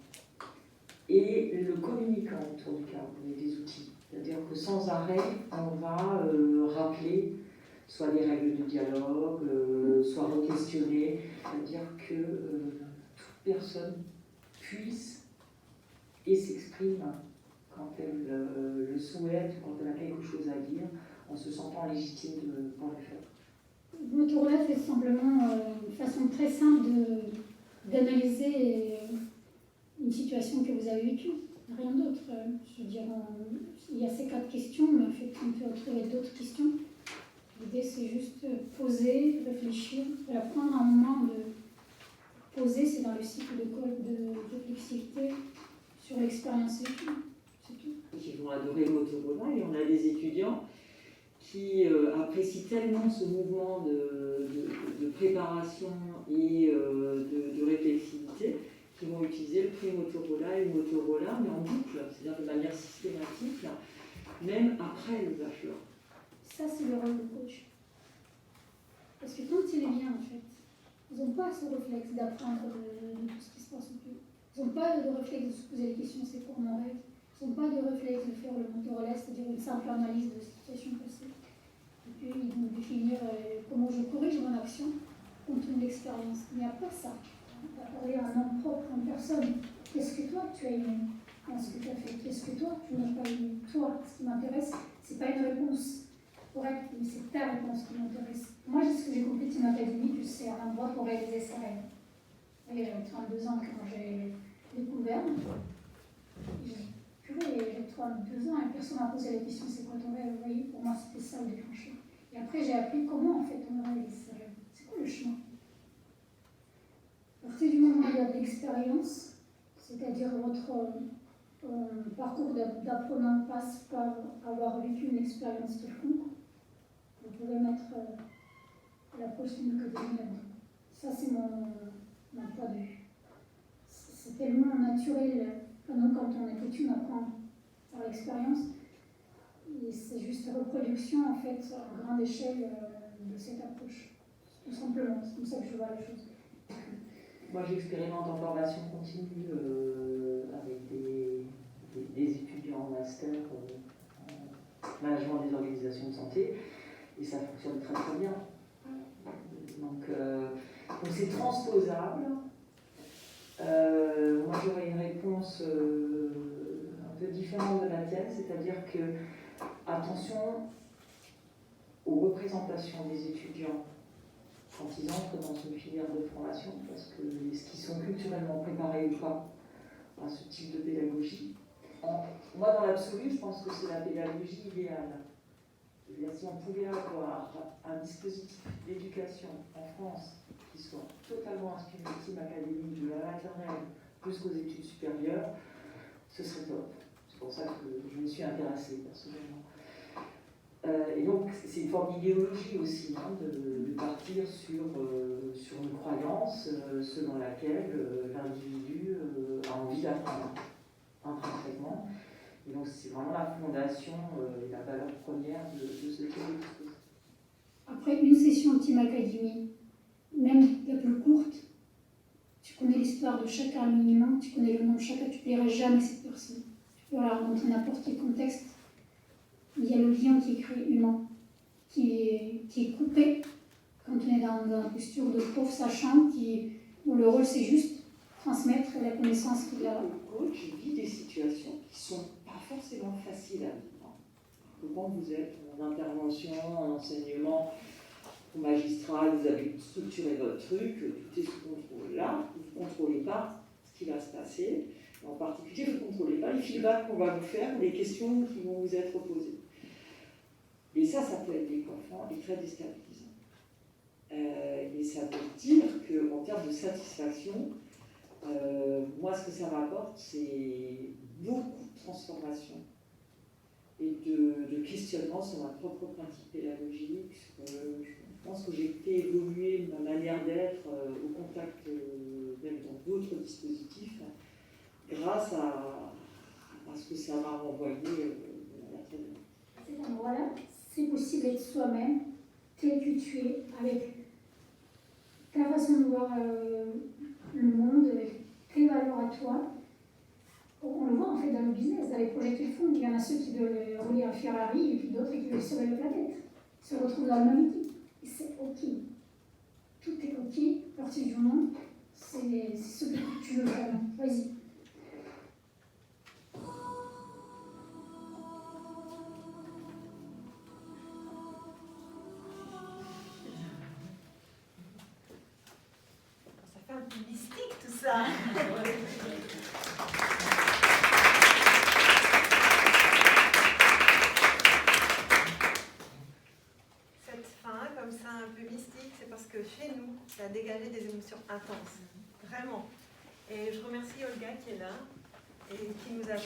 et le communicant autour du cadre et des outils. C'est-à-dire que sans arrêt, on va rappeler soit les règles du dialogue, soit re-questionner. C'est-à-dire que toute personne puisse et s'exprime quand elle le souhaite, quand elle a quelque chose à dire, en se sentant légitime pour le faire. Motorola, c'est simplement une façon très simple d'analyser une situation que vous avez vécue. Rien d'autre. Je veux dire, il y a ces 4 questions, mais en fait, on peut retrouver d'autres questions. L'idée, c'est juste poser, réfléchir, prendre un moment de poser, c'est dans le cycle de réflexivité sur l'expérience vécue. C'est tout. Qui vont adorer Motorola, et on a des étudiants qui apprécient tellement ce mouvement de préparation et de réflexivité qui vont utiliser le prix Motorola et le Motorola, mais en boucle, c'est-à-dire de manière systématique, même après le bachelor. Ça, c'est le rôle du coach. Parce que quand il est bien, en fait, ils n'ont pas ce réflexe d'apprendre de tout ce qui se passe autour. Ils n'ont pas de réflexe de se poser des questions, c'est quoi mon rêve. Ils n'ont pas de réflexe de faire le Motorola, c'est-à-dire une simple analyse de situation passée. Et puis, ils vont définir comment je corrige mon action compte tenu de l'expérience. Il n'y a pas ça. On va parler à un nom propre, en personne. Qu'est-ce que toi, tu as aimé dans ce que tu as fait? Qu'est-ce que toi, tu n'as pas aimé? Toi, ce qui m'intéresse, ce n'est pas une réponse correcte, mais c'est ta réponse qui m'intéresse. Moi, ce que j'ai compris de Team Academy, que c'est un endroit pour réaliser ses rêves. Et j'avais 32 ans quand j'ai découvert. J'ai 32 ans et personne m'a posé la question c'est quoi ton rêve? Vous voyez, pour moi, c'était ça le déclencheur. Et après, j'ai appris comment en fait on réalise ses rêves. C'est quoi le chemin? À partir du moment où il y a de l'expérience, c'est-à-dire votre parcours d'apprenant passe par avoir vécu une expérience quelconque, vous pouvez mettre l'approche d'une académie là-dedans. Ça, c'est mon point de vue. C'est tellement naturel. Nous, quand on est petit, on apprend par l'expérience. Et c'est juste la reproduction, en fait, à grande échelle de cette approche. Tout simplement. C'est comme ça que je vois les choses. Moi, j'expérimente en formation continue avec des étudiants en master en management des organisations de santé. Et ça fonctionne très très bien. Donc c'est transposable. Moi, j'aurais une réponse un peu différente de la tienne, c'est-à-dire que, attention aux représentations des étudiants quand ils entrent dans une filière de formation, parce que est-ce qu'ils sont culturellement préparés ou pas à ce type de pédagogie? Moi, dans l'absolu, je pense que c'est la pédagogie idéale. Si on pouvait avoir un dispositif d'éducation en France qui soit totalement inspiré de Team Academy, de la maternelle jusqu'aux études supérieures, ce serait top. C'est pour ça que je me suis intéressée personnellement. Et donc, c'est une forme d'idéologie aussi, hein, de partir sur une croyance selon laquelle l'individu a envie d'apprendre intrinsèquement. Et donc, c'est vraiment la fondation et la valeur première de ce type de dispositif. Après une session Team Academy, même la plus courte, tu connais l'histoire de chacun minimum, tu connais le nom de chacun, tu ne verrais jamais cette personne. Tu peux la rencontrer n'importe quel contexte. Il y a le lien qui est créé humain, qui est coupé quand on est dans une posture de pauvre sachant où le rôle c'est juste transmettre la connaissance qu'il a. Le coach vit des situations qui ne sont pas forcément faciles à vivre. Quand vous êtes en intervention, en enseignement, au magistral, vous avez structuré votre truc, tout est sous contrôle. Là, vous ne contrôlez pas ce qui va se passer. En particulier, vous ne contrôlez pas les feedbacks qu'on va vous faire, les questions qui vont vous être posées. Et ça peut être décoiffant et très déstabilisant. Et ça veut dire qu'en termes de satisfaction, moi, ce que ça m'apporte, c'est beaucoup de transformation et de questionnement sur ma propre pratique pédagogique. Je pense que j'ai fait évoluer ma manière d'être au contact, même dans d'autres dispositifs, grâce à ce que ça m'a renvoyé de manière très bien. À cet endroit-là, c'est possible d'être soi-même, tel que tu es, avec ta façon de voir le monde, avec tes valeurs à toi. On le voit en fait dans le business, dans les projets qu'ils font. Il y en a ceux qui veulent rouler un Ferrari et puis d'autres qui veulent sauver la planète. Ils se retrouvent dans le même équipe. Et c'est OK. Tout est OK. À partir du moment, c'est ce que tu veux vraiment. Vas-y. Ça fait un peu mystique tout ça. Cette fin, comme ça, un peu mystique, c'est parce que chez nous, ça a dégagé des émotions intenses. Vraiment. Et je remercie Olga qui est là et qui nous a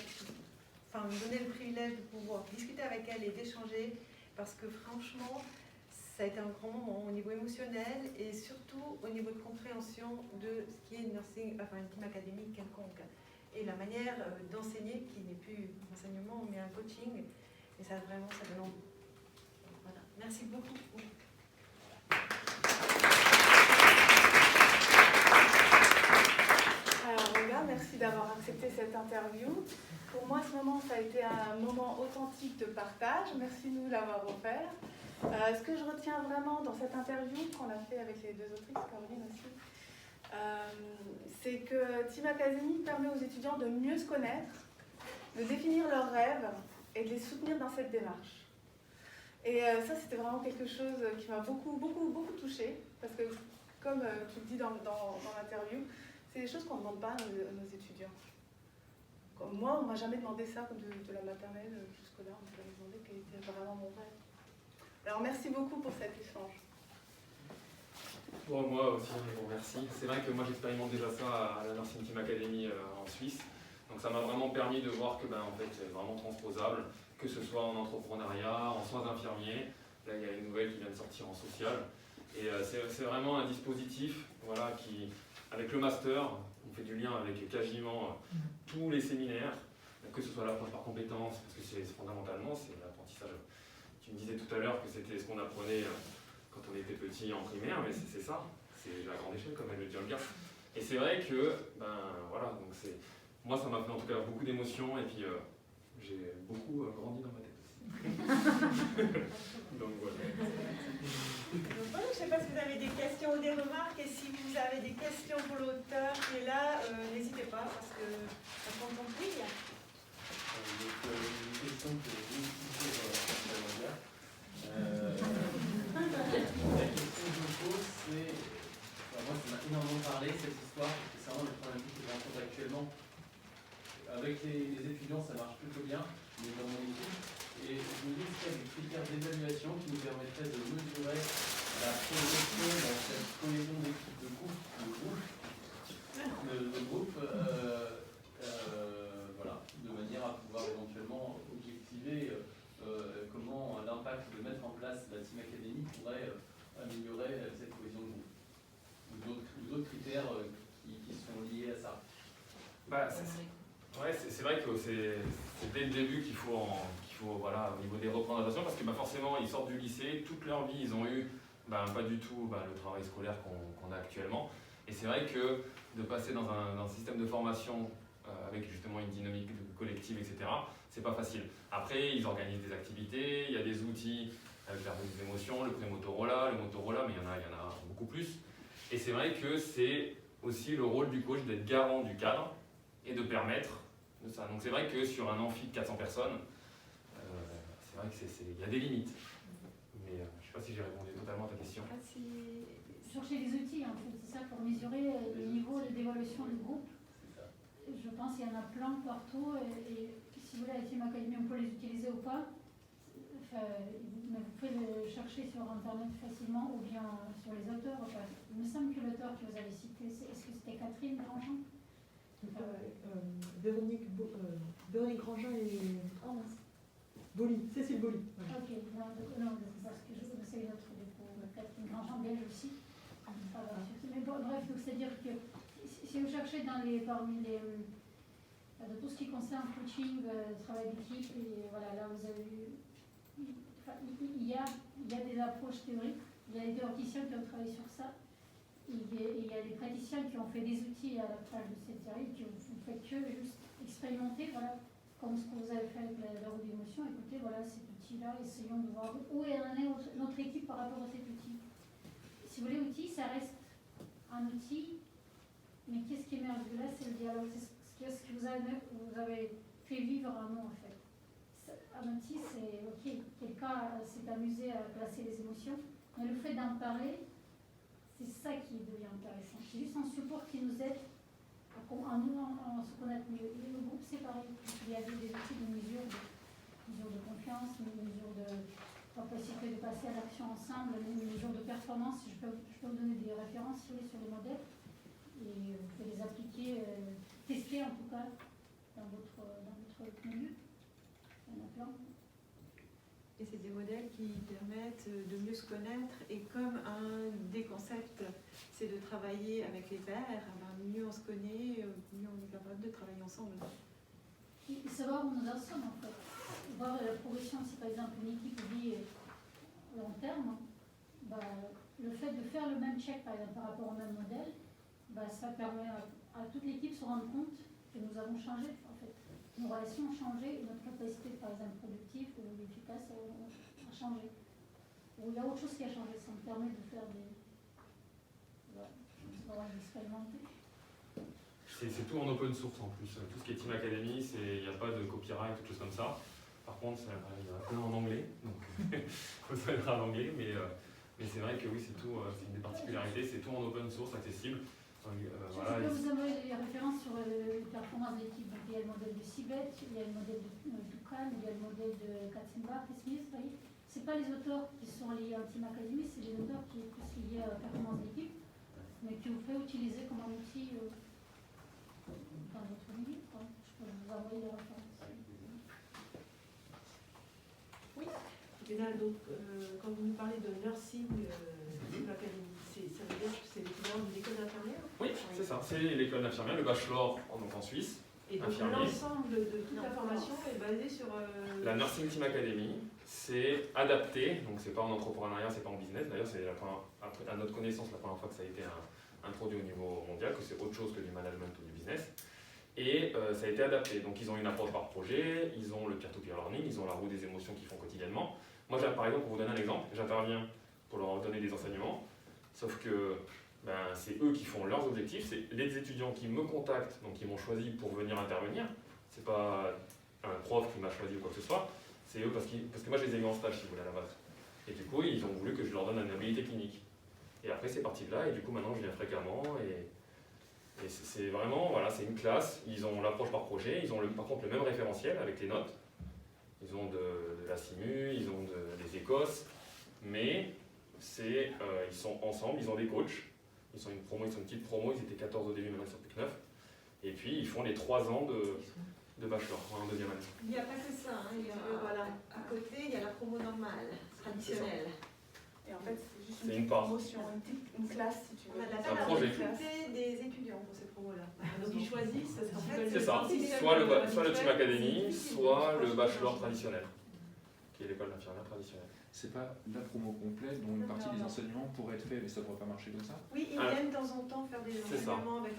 donné le privilège de pouvoir discuter avec elle et d'échanger parce que franchement, ça a été un grand moment au niveau émotionnel et surtout au niveau de compréhension de ce qui est une team académique quelconque. Et la manière d'enseigner qui n'est plus un enseignement mais un coaching. Et ça vraiment, ça donne envie. Voilà. Merci beaucoup. Alors Olga, merci d'avoir accepté cette interview. Pour moi, ce moment, ça a été un moment authentique de partage. Merci de nous l'avoir offert. Ce que je retiens vraiment dans cette interview qu'on a fait avec les deux autrices, Caroline aussi, c'est que Team Academy permet aux étudiants de mieux se connaître, de définir leurs rêves et de les soutenir dans cette démarche. Et ça, c'était vraiment quelque chose qui m'a beaucoup touchée, parce que, comme tu le dis dans l'interview, c'est des choses qu'on ne demande pas à nos étudiants. Comme moi, on ne m'a jamais demandé ça de la maternelle jusque-là, on m'a jamais demandé quel était vraiment mon rêve. Alors merci beaucoup pour cet échange. Bon, moi aussi, je vous remercie. C'est vrai que moi j'expérimente déjà ça à la Nursing Team Academy en Suisse. Donc ça m'a vraiment permis de voir que en fait, c'est vraiment transposable, que ce soit en entrepreneuriat, en soins infirmiers. Là, il y a une nouvelle qui vient de sortir en social. Et c'est vraiment un dispositif qui, avec le master, on fait du lien avec quasiment tous les séminaires, que ce soit l'approche par compétences, parce que c'est fondamentalement, c'est l'apprentissage. Tu me disais tout à l'heure que c'était ce qu'on apprenait quand on était petit en primaire, mais c'est ça, c'est la grande échelle, comme elle le dit Olga. Et c'est vrai que, donc moi ça m'a fait en tout cas beaucoup d'émotions, et puis j'ai beaucoup grandi dans ma tête aussi. Donc voilà. Donc voilà, je ne sais pas si vous avez des questions ou des remarques, et si vous avez des questions pour l'auteur qui est là, n'hésitez pas, parce que ça compte en plus. Une question que j'ai eue sur la question que je me pose, c'est. Moi, ça m'a énormément parlé, cette histoire, parce que c'est vraiment le problème que je rencontre actuellement. Avec les étudiants, ça marche plutôt bien, mais dans mon équipe. Et je me dis qu'il y a des critères d'évaluation qui nous permettraient de mesurer la progression dans cette cohésion d'équipe de groupe, de C'est vrai que c'est dès le début qu'il faut, voilà, au niveau des représentations, parce que forcément, ils sortent du lycée, toute leur vie, ils ont eu pas du tout le travail scolaire qu'on a actuellement. Et c'est vrai que de passer dans un système de formation avec justement une dynamique collective, etc., c'est pas facile. Après, ils organisent des activités, il y a des outils avec la revue des émotions, le Motorola, mais il y en a beaucoup plus. Et c'est vrai que c'est aussi le rôle du coach d'être garant du cadre et de permettre de ça. Donc c'est vrai que sur un amphi de 400 personnes, c'est vrai qu'il y a des limites. Mais je ne sais pas si j'ai répondu totalement à ta question. Chercher les outils, en fait, c'est ça, pour mesurer le niveau d'évolution du groupe. Je pense qu'il y en a plein partout, et si vous voulez, la Team Academy, on peut les utiliser ou pas. Mais vous pouvez le chercher sur Internet facilement, ou bien sur les auteurs. Il me semble que l'auteur que vous avez cité, est-ce que c'était Catherine Grandjean? Véronique Grandjean et Cécile Bolly. Voilà. Ok, non, parce que c'est une autre, du coup, Catherine Grandjean, belge aussi. Mais bon, bref, c'est-à-dire que si vous cherchez parmi les de tout ce qui concerne coaching, travail d'équipe, et voilà, là vous avez eu, il y a des approches théoriques, il y a des théoriciens qui ont travaillé sur ça, et il y a des praticiens qui ont fait des outils à l'approche de cette théorie, qui ne fait que juste expérimenter, voilà, comme ce que vous avez fait avec la roue d'émotion. Écoutez, voilà cet outil-là, essayons de voir où est notre équipe par rapport à cet outil. Si vous voulez, outil, ça reste un outil, mais qu'est-ce qui émerge de là, c'est le dialogue, c'est ce que vous avez fait vivre en nous, en fait. Un outil, c'est ok, quelqu'un s'est amusé à placer les émotions, mais le fait d'en parler, c'est ça qui devient intéressant. C'est juste un support qui nous aide à se connaître mieux. Et le groupe, c'est pareil. Il y avait des outils de mesure de confiance, une mesure de capacité de passer à l'action ensemble, une mesure de performance. Je peux vous donner des références sur les modèles, et vous pouvez les appliquer, tester en tout cas dans votre milieu. Il y en a plein. Et c'est des modèles qui permettent de mieux se connaître, et comme un des concepts c'est de travailler avec les pairs, mieux on se connaît, mieux on est capable de travailler ensemble. Et savoir où nous en sommes, en fait. Voir la progression, si par exemple une équipe vit long terme, le fait de faire le même check par exemple par rapport au même modèle, ça permet à toute l'équipe de se rendre compte que nous avons changé, en fait. Nos relations ont changé, et notre capacité par exemple productive ou efficace a changé. Ou il y a autre chose qui a changé, ça me permet de faire d'expérimenter. C'est tout en open source en plus. Tout ce qui est Team Academy, il n'y a pas de copyright, quelque chose comme ça. Par contre, il y en a plein en anglais, donc il faut se mettre en anglais, mais c'est vrai que oui, c'est tout, c'est une des particularités, c'est tout en open source, accessible. Je peux vous envoyer des références sur les performances de l'équipe. Il y a le modèle de Sibet, il y a le modèle de Tukan, il y a le modèle de Katzenbach et Smith. Ce n'est pas les auteurs qui sont liés à Team Academy, c'est les auteurs qui sont plus liés à la performance d'équipe, mais qui vous fait utiliser comme un outil dans votre milieu. Je peux vous envoyer des références. Oui. Et là, donc, quand vous nous parlez de nursing, Team Academy, ça veut dire que c'est l'équivalent de l'école d'infirmière? Oui, c'est ça, c'est l'école d'infirmière, le bachelor en Suisse. Et donc l'ensemble de toute la formation est basée sur... La Nursing Team Academy, c'est adapté, donc c'est pas en entrepreneuriat, c'est pas en business. D'ailleurs, c'est à notre connaissance la première fois que ça a été introduit au niveau mondial, que c'est autre chose que du management ou du business. Et ça a été adapté. Donc ils ont une approche par projet, ils ont le peer-to-peer learning, ils ont la roue des émotions qu'ils font quotidiennement. Moi, par exemple, pour vous donner un exemple, j'interviens pour leur donner des enseignements, sauf que c'est eux qui font leurs objectifs, c'est les étudiants qui me contactent, donc qui m'ont choisi pour venir intervenir. C'est pas un prof qui m'a choisi ou quoi que ce soit, c'est eux parce que moi je les ai eu en stage si vous voulez à la base. Et du coup, ils ont voulu que je leur donne une habilité clinique. Et après, c'est parti de là, et du coup, maintenant je viens fréquemment. Et c'est vraiment, voilà, c'est une classe, ils ont l'approche par projet, ils ont par contre le même référentiel avec les notes. Ils ont de la SIMU, ils ont des écosses, mais ils sont ensemble, ils ont des coachs. Ils sont une petite promo, ils étaient 14 au début, maintenant ils sont plus que 9. Et puis ils font les 3 ans de bachelor, en deuxième année. Il n'y a pas que ça, voilà. À côté, il y a la promo normale, traditionnelle. Et en fait, c'est juste une promotion, une classe si tu veux. On a de la peine à recruter des étudiants pour ces promos-là. Donc ils choisissent, c'est En fait, C'est ça, soit le Team Academy, soit le bachelor traditionnel, qui est l'école d'infirmière traditionnelle. C'est pas la promo complète dont une partie des enseignements pourrait être faite, mais ça pourrait pas marcher comme ça? Oui, ils viennent de temps en temps faire des C'est ça. enseignements avec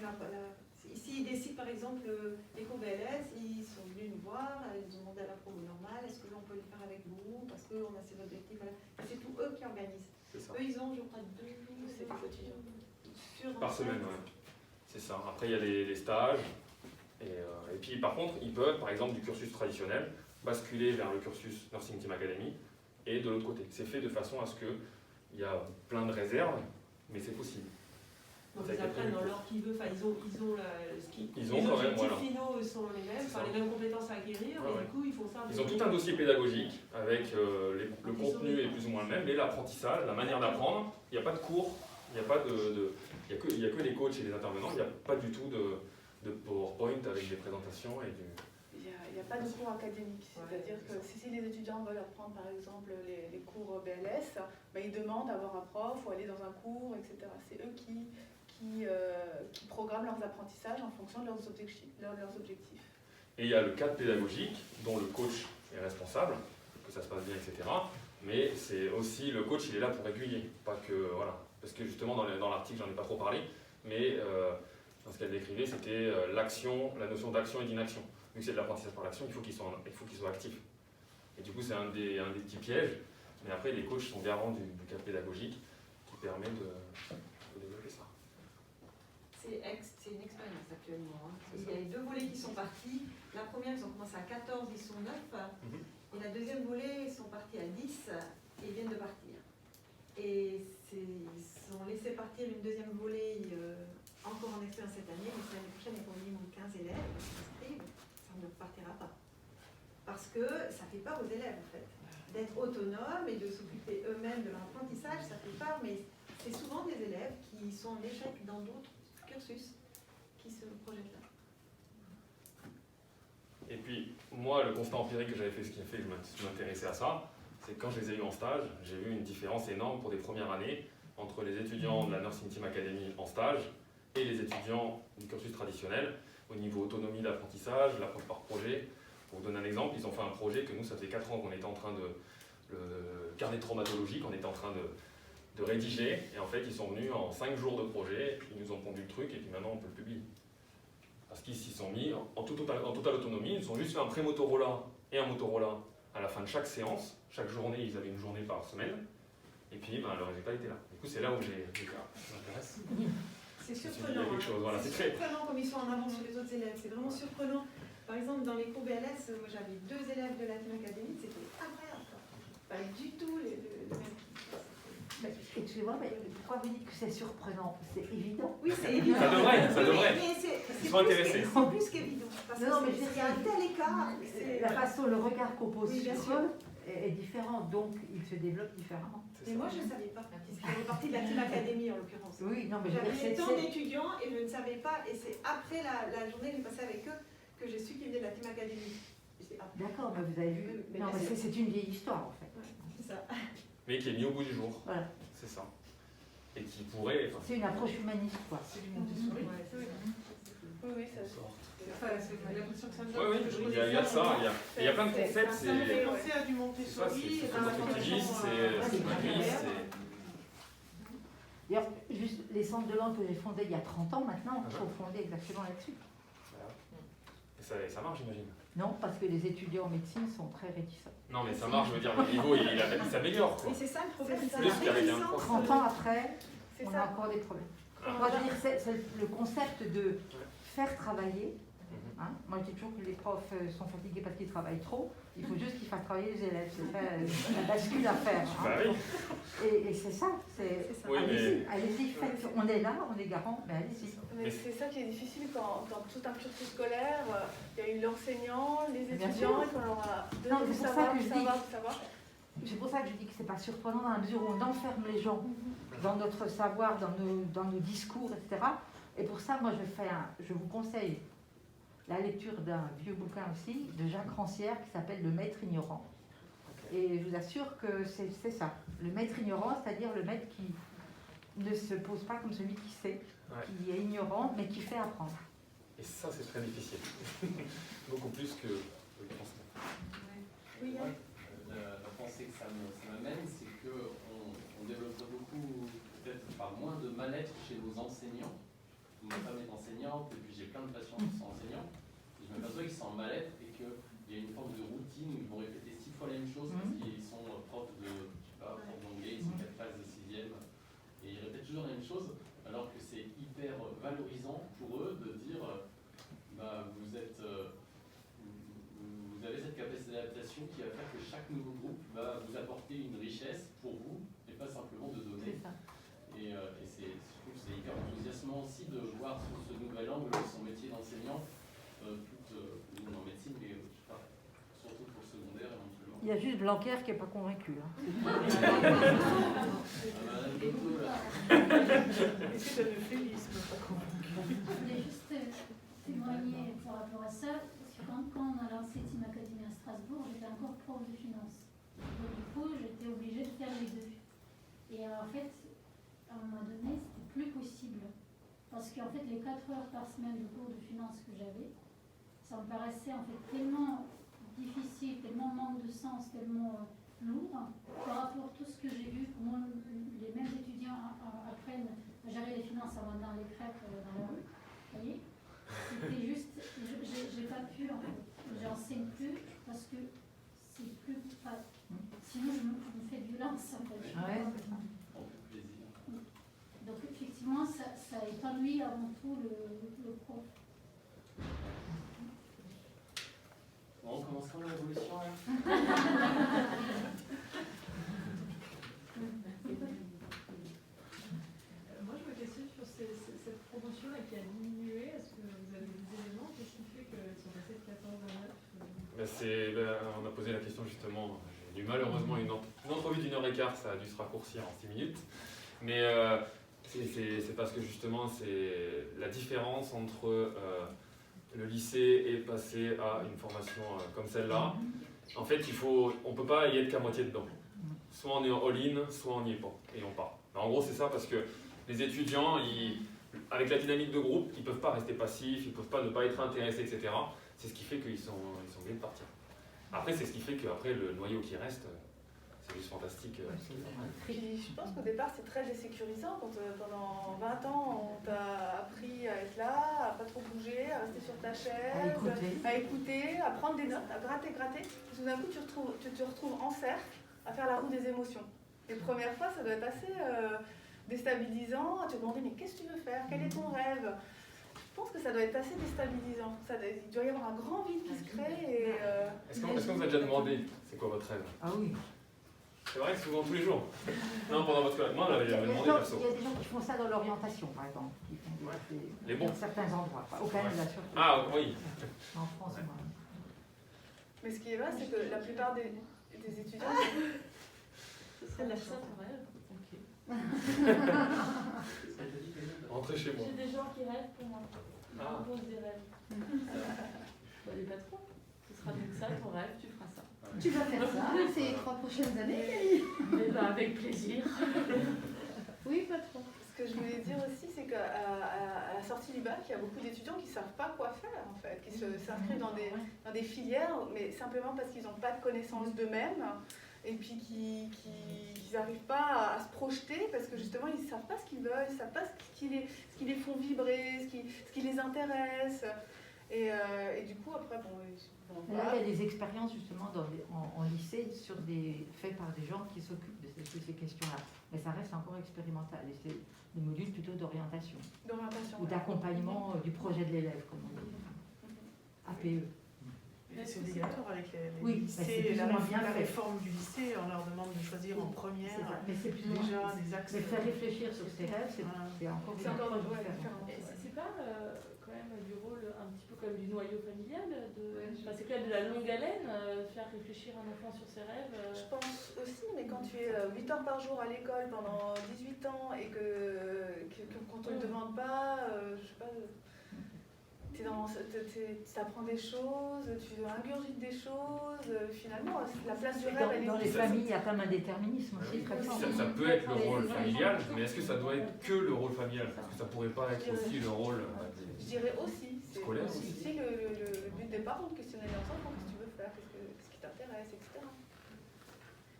Ici, ils décident par exemple les cours BLS, ils sont venus nous voir, ils nous ont demandé à la promo normale, est-ce que l'on peut les faire avec vous, parce qu'on a ces objectifs. Voilà. Et c'est tout eux qui organisent. C'est ça. Eux, ils ont, je crois, 2 jours sur Par semaine, ouais. C'est ça. Après, il y a les stages. Et puis, par contre, ils peuvent, par exemple, du cursus traditionnel, basculer vers le cursus Nursing Team Academy et de l'autre côté. C'est fait de façon à ce qu'il y a plein de réserves, mais c'est possible. Donc ils apprennent dans l'ordre qu'ils veulent, enfin ils ont les quand même, objectifs finaux sont les mêmes, enfin les mêmes compétences à acquérir, et du coup ils font ça. Ils ont tout un dossier pédagogique avec le contenu est plus ou moins le même, mais l'apprentissage, la manière d'apprendre, il n'y a pas de cours, il n'y a pas il y a que les coachs et les intervenants, il n'y a pas du tout de PowerPoint avec des présentations et du... Il n'y a pas de cours académiques, c'est-à-dire que si les étudiants veulent apprendre par exemple les cours BLS, ils demandent à avoir un prof ou aller dans un cours, etc. C'est eux qui programment leurs apprentissages en fonction de leurs objectifs. Et il y a le cadre pédagogique dont le coach est responsable, que ça se passe bien, etc. Mais c'est aussi, le coach il est là pour réguler, pas que, voilà. Parce que justement dans l'article, j'en ai pas trop parlé, mais dans ce qu'elle décrivait, c'était l'action, la notion d'action et d'inaction. Vu que c'est de l'apprentissage par l'action, il faut qu'ils soient actifs. Et du coup, c'est un des petits pièges. Mais après, les coachs sont garants du cadre pédagogique qui permet de développer ça. C'est une expérience actuellement. Il y a les 2 volets qui sont partis. La première, ils ont commencé à 14, ils sont 9. Et la deuxième volée, ils sont partis à 10 et ils viennent de partir. Et ils ont laissé partir une deuxième volée encore en expérience cette année, mais l'année prochaine, il y a au minimum 15 élèves qui s'inscrivent. Ça ne partira pas. Parce que ça fait peur aux élèves, en fait. D'être autonome et de s'occuper eux-mêmes de leur apprentissage, ça fait peur, mais c'est souvent des élèves qui sont en échec dans d'autres cursus qui se projettent là. Et puis, moi, le constat empirique que j'avais fait, ce qui a fait que je m'intéressais à ça, c'est que quand je les ai eus en stage, j'ai vu une différence énorme pour des premières années entre les étudiants de la Nursing Team Academy en stage et les étudiants du cursus traditionnel au niveau autonomie d'apprentissage, l'approche par projet. Pour vous donner un exemple, ils ont fait un projet que nous, ça faisait 4 ans qu'on était en train le carnet de traumatologie, qu'on était en train de rédiger, et en fait, ils sont venus en 5 jours de projet, ils nous ont pondu le truc, et puis maintenant, on peut le publier. Parce qu'ils s'y sont mis en totale autonomie, ils ont juste fait un pré-Motorola et un Motorola à la fin de chaque séance. Chaque journée, ils avaient une journée par semaine. Et puis, le résultat était là. Du coup, c'est là où j'ai dit, ça m'intéresse. C'est surprenant. Voilà, c'est surprenant comme ils sont en avance sur les autres élèves. C'est vraiment surprenant. Par exemple, dans les cours BLS, moi j'avais 2 élèves de la Team Academy, c'était incroyable. Pas du tout le même. Excusez-moi, mais pourquoi vous dites que c'est surprenant? C'est évident. Oui, c'est évident. Ça devrait. Mais ils sont intéressés. C'est plus qu'évident. Parce non, mais il y a un tel écart. La façon, le regard qu'on pose bien sur sûr. eux est différent, donc ils se développent différemment. Mais moi, je ne savais pas, parce qu'ils font partie de la Team Academy en l'occurrence. Oui, non, mais j'avais tant d'étudiants et je ne savais pas, et c'est après la journée que j'ai passée avec eux que j'ai su qu'ils venaient de la Team Academy. D'accord, mais vous avez vu. Mais non, mais c'est une vieille histoire en fait. Ouais, c'est ça. Mais qui est mis au bout du jour. Voilà. C'est ça. Et qui pourrait. C'est une approche humaniste, quoi. C'est du Montessori. Oui, ça sort. J'ai l'impression que ça me Oui, il y a ça, il y a plein de concepts. Ça me fait penser à du Montessori. D'ailleurs, juste les centres de langue que j'ai fondés il y a 30 ans maintenant sont fondés exactement là-dessus. Et ça marche, j'imagine. Non, parce que les étudiants en médecine sont très réticents. Non, mais ça marche, je veux dire, le niveau, il s'améliore. Et c'est ça le problème. Plus qu'avec un prof. 30 ans après, on a encore des problèmes. Moi, je veux dire, c'est le concept de faire travailler. Hein? Moi, je dis toujours que les profs sont fatigués parce qu'ils travaillent trop. Il faut juste qu'ils fassent travailler les élèves. C'est la bascule à faire. Hein? Bah oui. Et c'est ça. Oui, allez-y, faites. On est là, on est garant, mais allez-y. Mais c'est ça qui est difficile quand tout un cursus scolaire, il y a eu l'enseignant, les étudiants, et qu'on leur a donné du savoir. C'est pour ça que je dis que c'est pas surprenant dans la mesure où on enferme les gens dans notre savoir, dans nos discours, etc. Et pour ça, moi, je vous conseille la lecture d'un vieux bouquin aussi, de Jacques Rancière, qui s'appelle Le Maître ignorant. Et je vous assure que c'est ça. Le maître ignorant, c'est-à-dire le maître qui ne se pose pas comme celui qui sait, qui est ignorant, mais qui fait apprendre. Et ça, c'est très difficile. Beaucoup plus que le transmettre. Oui, Ouais. La pensée que ça m'amène, c'est qu'on développerait beaucoup, peut-être par moins de mal-être chez nos enseignants. Ma femme est enseignante, et puis j'ai plein de patients qui sont enseignants. Et je m'aperçois qu'ils sont en mal-être et qu'il y a une forme de routine où ils vont répéter 6 fois la même chose parce qu'ils sont profs de, je sais pas, profs d'anglais, ils sont 4 classes de 6e, et ils répètent toujours la même chose, alors que c'est hyper valorisant pour eux de dire bah, vous avez cette capacité d'adaptation qui va faire que chaque nouveau groupe va vous apporter une richesse pour vous et pas simplement de donner. Et je trouve que c'est hyper enthousiasmant aussi de voir sous ce nouvel angle son métier d'enseignant, en médecine, mais je sais pas, surtout pour le secondaire éventuellement. Il y a juste Blanquer qui n'est pas convaincu. Hein. Est-ce que tu as le féminisme pas convaincu? Je voulais juste témoigner par rapport à ça, parce que quand on a lancé Team Academy à Strasbourg, j'étais encore prof de finance. Donc du coup, j'étais obligée de faire les deux. Et en fait, à un moment donné, c'était plus possible. Parce qu'en fait, les 4 heures par semaine de cours de finance que j'avais, ça me paraissait en fait tellement difficile, tellement manque de sens, tellement lourd, par rapport à tout ce que j'ai vu, comment les mêmes étudiants apprennent à gérer les finances en vendant les crêpes dans la rue. Vous voyez? C'était juste, j'ai pas pu en fait, j'enseigne plus parce que c'est plus pratique. Sinon je me fais violence en fait. Ouais. Donc effectivement ça épanouit avant tout le prof. Bon, on commence quand la révolution là. Moi je me questionne sur cette promotion là qui a diminué. Est-ce que vous avez des éléments? Qu'est-ce qui fait qu'ils sont passés de 14 à 9? On a posé la question justement. J'ai eu malheureusement une entrevue d'1 heure et quart, ça a dû se raccourcir en 6 minutes. Mais c'est parce que justement c'est la différence entre le lycée et passer à une formation comme celle-là. En fait, on ne peut pas y être qu'à moitié dedans. Soit on est en all-in, soit on n'y est pas et on part. En gros, c'est ça parce que les étudiants, avec la dynamique de groupe, ils ne peuvent pas rester passifs, ils ne peuvent pas ne pas être intéressés, etc. C'est ce qui fait qu'ils sont obligés de partir. Après, c'est ce qui fait qu'après, le noyau qui reste, c'est juste fantastique. Puis, je pense qu'au départ, c'est très désécurisant quand pendant 20 ans, on t'a appris à être là, à pas trop bouger, à rester sur ta chaise, à écouter, à prendre des notes, à gratter. Et tout d'un coup, tu te retrouves en cercle à faire la roue des émotions. Les premières fois, ça doit être assez déstabilisant, à te demander mais qu'est-ce que tu veux faire? Quel est ton rêve? Je pense que ça doit être assez déstabilisant. Il doit y avoir un grand vide qui se crée. Est-ce qu'on vous a déjà demandé c'est quoi votre rêve? Ah oui. C'est vrai que souvent tous les jours. Non, pendant votre collège. Moi, on l'avait jamais demandé perso. Il y a des gens qui font ça dans l'orientation, par exemple. Qui font les bons. Dans certains endroits. Au Canada surtout. Ah oui. En France, moi. Mais ce qui est vrai, c'est que la plupart des étudiants. Ce serait la ça ton rêve. Rentrez chez moi. J'ai des gens qui rêvent pour moi. Ils proposent des rêves. Les patrons, ce sera donc ça ton rêve, tu feras ça. Tu vas faire ça ces 3 prochaines années, Camille? Avec plaisir. Oui, patron. Ce que je voulais dire aussi, c'est qu'à la sortie du bac, il y a beaucoup d'étudiants qui ne savent pas quoi faire, en fait, qui s'inscrivent dans des filières, mais simplement parce qu'ils n'ont pas de connaissance d'eux-mêmes, et puis qu'ils n'arrivent pas à se projeter, parce que justement, ils ne savent pas ce qu'ils veulent, ils ne savent pas ce qui les font vibrer, ce qui les intéresse. Et du coup, après, Là, il y a des expériences justement en lycée faites par des gens qui s'occupent de ces questions-là. Mais ça reste encore expérimental. Et c'est des modules plutôt d'orientation. Ou d'accompagnement du projet de l'élève, comme on dit. APE. C'est obligatoire avec les lycées. La réforme du lycée, on leur demande de choisir en première mais c'est plus déjà des axes. Mais faire réfléchir sur ses rêves, c'est encore différent. C'est pas quand même du rôle un petit peu comme du noyau familial c'est quand même de la longue haleine, faire réfléchir un enfant sur ses rêves. Je pense aussi, mais quand tu es 8 heures par jour à l'école pendant 18 ans et que quand on ne te demande pas, je sais pas, tu es dans apprends des choses, tu ingurgites des choses, finalement, la place du rêve, elle est... Dans les familles, il y a quand même un déterminisme aussi très fort. Ça peut être le rôle familial, mais est-ce que ça doit être que le rôle familial? Est-ce que ça pourrait pas être aussi le rôle je dirais aussi, c'est scolaire aussi le but des parents de questionner les enfants, qu'est-ce que tu veux faire, qu'est-ce qui t'intéresse, etc.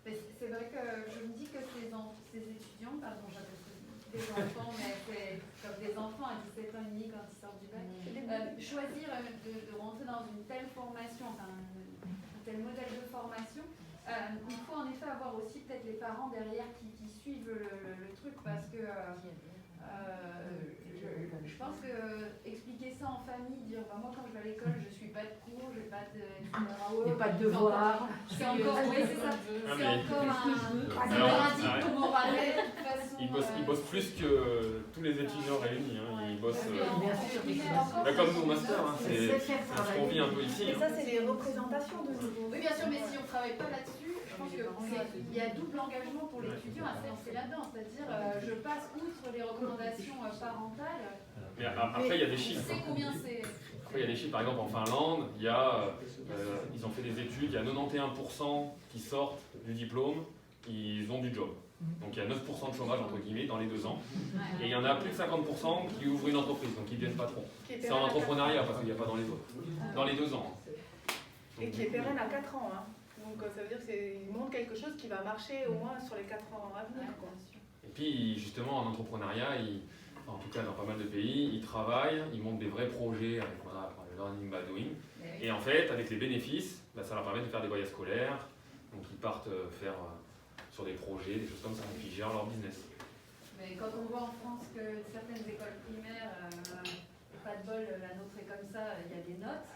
Mais c'est vrai que je me dis que ces étudiants, pardon, j'appelle ça des enfants, mais c'est comme des enfants à 17 ans et demi quand ils sortent du bac, choisir de rentrer dans une telle formation, enfin un tel modèle de formation, il faut en effet avoir aussi peut-être les parents derrière qui suivent le truc, parce que je pense que expliquer ça en famille, dire bah, moi quand je vais à l'école je suis pas de cours, je n'ai pas de pas de devoirs. C'est encore, oui, c'est ça. C'est encore un diplôme moral de toute façon. Ils bossent plus que tous les étudiants réunis. Ils bossent comme nous au master. C'est ce qu'on vit un peu ici. Mais ça, c'est les représentations de nouveau. Oui, bien sûr, mais si on ne travaille pas là-dessus, je pense qu'il y a double engagement pour l'étudiant à se lancer là-dedans. C'est-à-dire, je passe outre les recommandations parentales. Mais après, il y a des chiffres. Tu sais combien c'est. Après, il y a des chiffres. Par exemple, en Finlande, ils ont fait des études. Il y a 91% qui sortent du diplôme, ils ont du job. Donc il y a 9% de chômage entre guillemets dans les 2 ans. Et il y en a plus de 50% qui ouvrent une entreprise, donc ils deviennent patrons. C'est en entrepreneuriat parce qu'il n'y a pas dans les autres. Dans les 2 ans. Et qui est pérenne à 4 ans. Donc ça veut dire qu'ils montrent quelque chose qui va marcher au moins sur les 4 ans à venir. Et puis justement en entrepreneuriat, en tout cas dans pas mal de pays, ils travaillent, ils montent des vrais projets avec le learning by doing. Et en fait, avec les bénéfices, ça leur permet de faire des voyages scolaires. Donc ils partent faire sur des projets, des choses comme ça, et puis ils gèrent leur business. Mais quand on voit en France que certaines écoles primaires, pas de bol, la nôtre est comme ça, il y a des notes.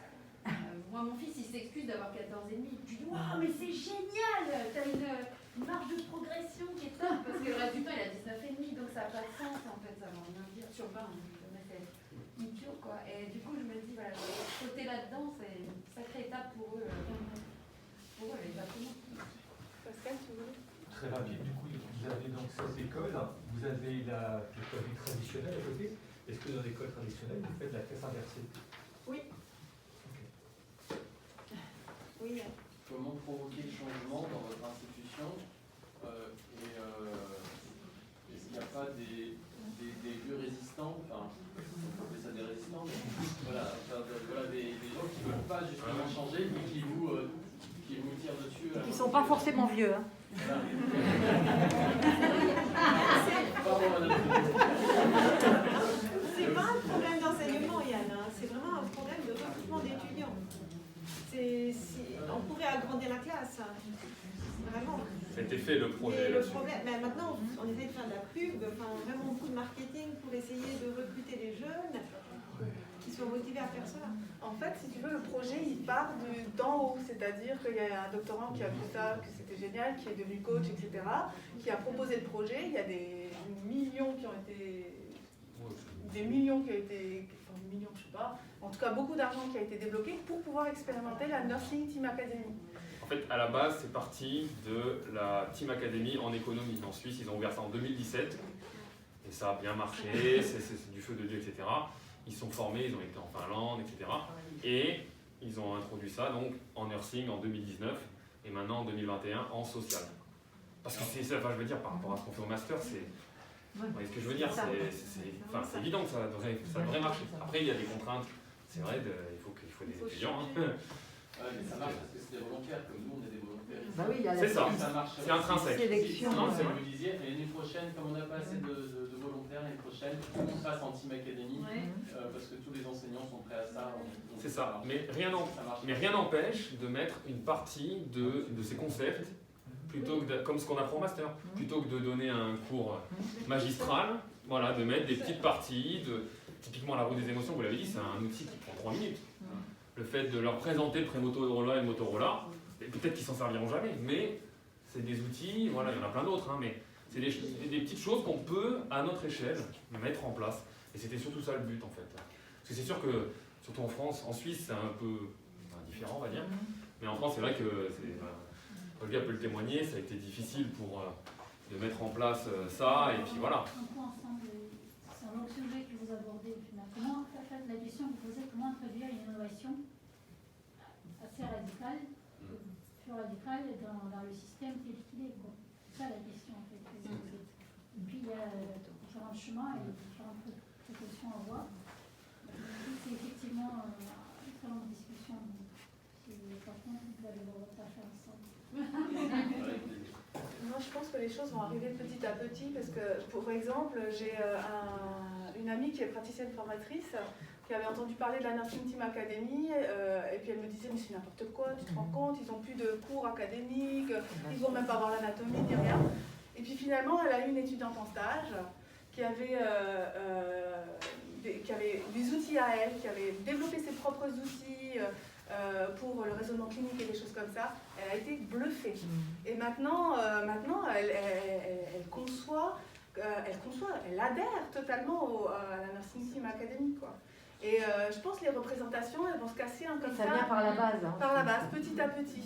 Moi, mon fils, il s'excuse d'avoir 14,5. Je lui dis, waouh, mais c'est génial! T'as une marge de progression qui est top, parce que le reste du temps, il a 19,5, donc ça n'a pas de sens, en fait, ça va rien dire. Sur 20, c'est idiot, quoi. Et du coup, je me dis, voilà, sauter là-dedans, c'est une sacrée étape pour eux. Pour eux, exactement. Pascal, tu veux? Très rapide, du coup, vous avez donc cette école, vous avez l'école traditionnelle à côté. Est-ce que dans l'école traditionnelle, vous faites la classe inversée? Oui. Oui. Comment provoquer le changement dans votre institution est-ce qu'il n'y a pas des vieux résistants, enfin, on peut appeler ça des résistants, mais voilà, des gens qui ne veulent pas justement changer, mais qui vous tirent dessus. Qui ne sont pas forcément vieux. Voilà. C'est pas un problème d'enseignement, Yann, c'est vraiment un problème de recrutement d'étudiants. On pourrait agrandir la classe, vraiment. C'était fait le projet. Et le problème, mais maintenant, on essaie de faire de la pub, vraiment beaucoup de marketing pour essayer de recruter des jeunes qui soient motivés à faire cela. En fait, si tu veux, le projet, il part d'en haut, c'est-à-dire qu'il y a un doctorant qui a vu ça, que c'était génial, qui est devenu coach, etc., qui a proposé le projet. Il y a des millions qui ont été... Des millions, je sais pas, en tout cas beaucoup d'argent qui a été débloqué pour pouvoir expérimenter la Nursing Team Academy. En fait, à la base, c'est parti de la Team Academy en économie. En Suisse, ils ont ouvert ça en 2017. Et ça a bien marché, c'est du feu de Dieu, etc. Ils sont formés, ils ont été en Finlande, etc. Et ils ont introduit ça donc en nursing en 2019 et maintenant en 2021 en social. Parce que c'est ça, je veux dire, par rapport à ce qu'on fait au master, c'est... Vous voyez ce que je veux dire, c'est évident que ça devrait marcher. Après, il y a des contraintes, c'est vrai, il faut des étudiants. Ouais, mais ça marche parce que c'est des volontaires, comme nous on est des volontaires. Bah oui, c'est ça, marche. C'est intrinsèque. Sélection. Non, c'est Vous vrai. disiez, et l'année prochaine, comme on n'a pas assez de volontaires, l'année prochaine, on passe en Team Academy, parce que tous les enseignants sont prêts à ça. C'est ça, mais rien n'empêche de mettre une partie de ces concepts, plutôt que comme ce qu'on apprend au master, plutôt que de donner un cours magistral, voilà, de mettre des petites parties, typiquement la roue des émotions, vous l'avez dit, c'est un outil qui prend 3 minutes. Le fait de leur présenter le pré-Motorola et le Motorola, peut-être qu'ils s'en serviront jamais, mais c'est des outils, voilà, il y en a plein d'autres, mais c'est des petites choses qu'on peut, à notre échelle, mettre en place. Et c'était surtout ça le but, en fait. Parce que c'est sûr que, surtout en France, en Suisse, c'est un peu différent, on va dire, mais en France, c'est vrai que, Olga peut le témoigner, ça a été difficile de mettre en place ça, et puis voilà. Un point ensemble, c'est un autre sujet que vous abordez au final. Comment faire la question que vous posez, comment introduire une innovation assez radicale, plus radicale dans le système tel qu'il est. Bon, c'est ça la question en fait. Et puis il y a différents chemins et différentes précautions à voir. C'est effectivement une très longue discussion. Par contre, vous allez le repartager ensemble. Moi, je pense que les choses vont arriver petit à petit parce que, pour exemple, j'ai une amie qui est praticienne formatrice qui avait entendu parler de la Nursing Team Academy et puis elle me disait mais c'est n'importe quoi, tu te rends compte, ils n'ont plus de cours académiques, ils vont même pas voir l'anatomie ni rien. Et puis finalement, elle a eu une étudiante en stage qui avait des outils à elle, qui avait développé ses propres outils pour le raisonnement clinique et des choses comme ça. Elle a été bluffée. Et maintenant elle conçoit, elle adhère totalement à la Nursing Team Academy, quoi. Et je pense que les représentations, elles vont se casser comme ça. Ça vient par la base. Par la base, petit à petit.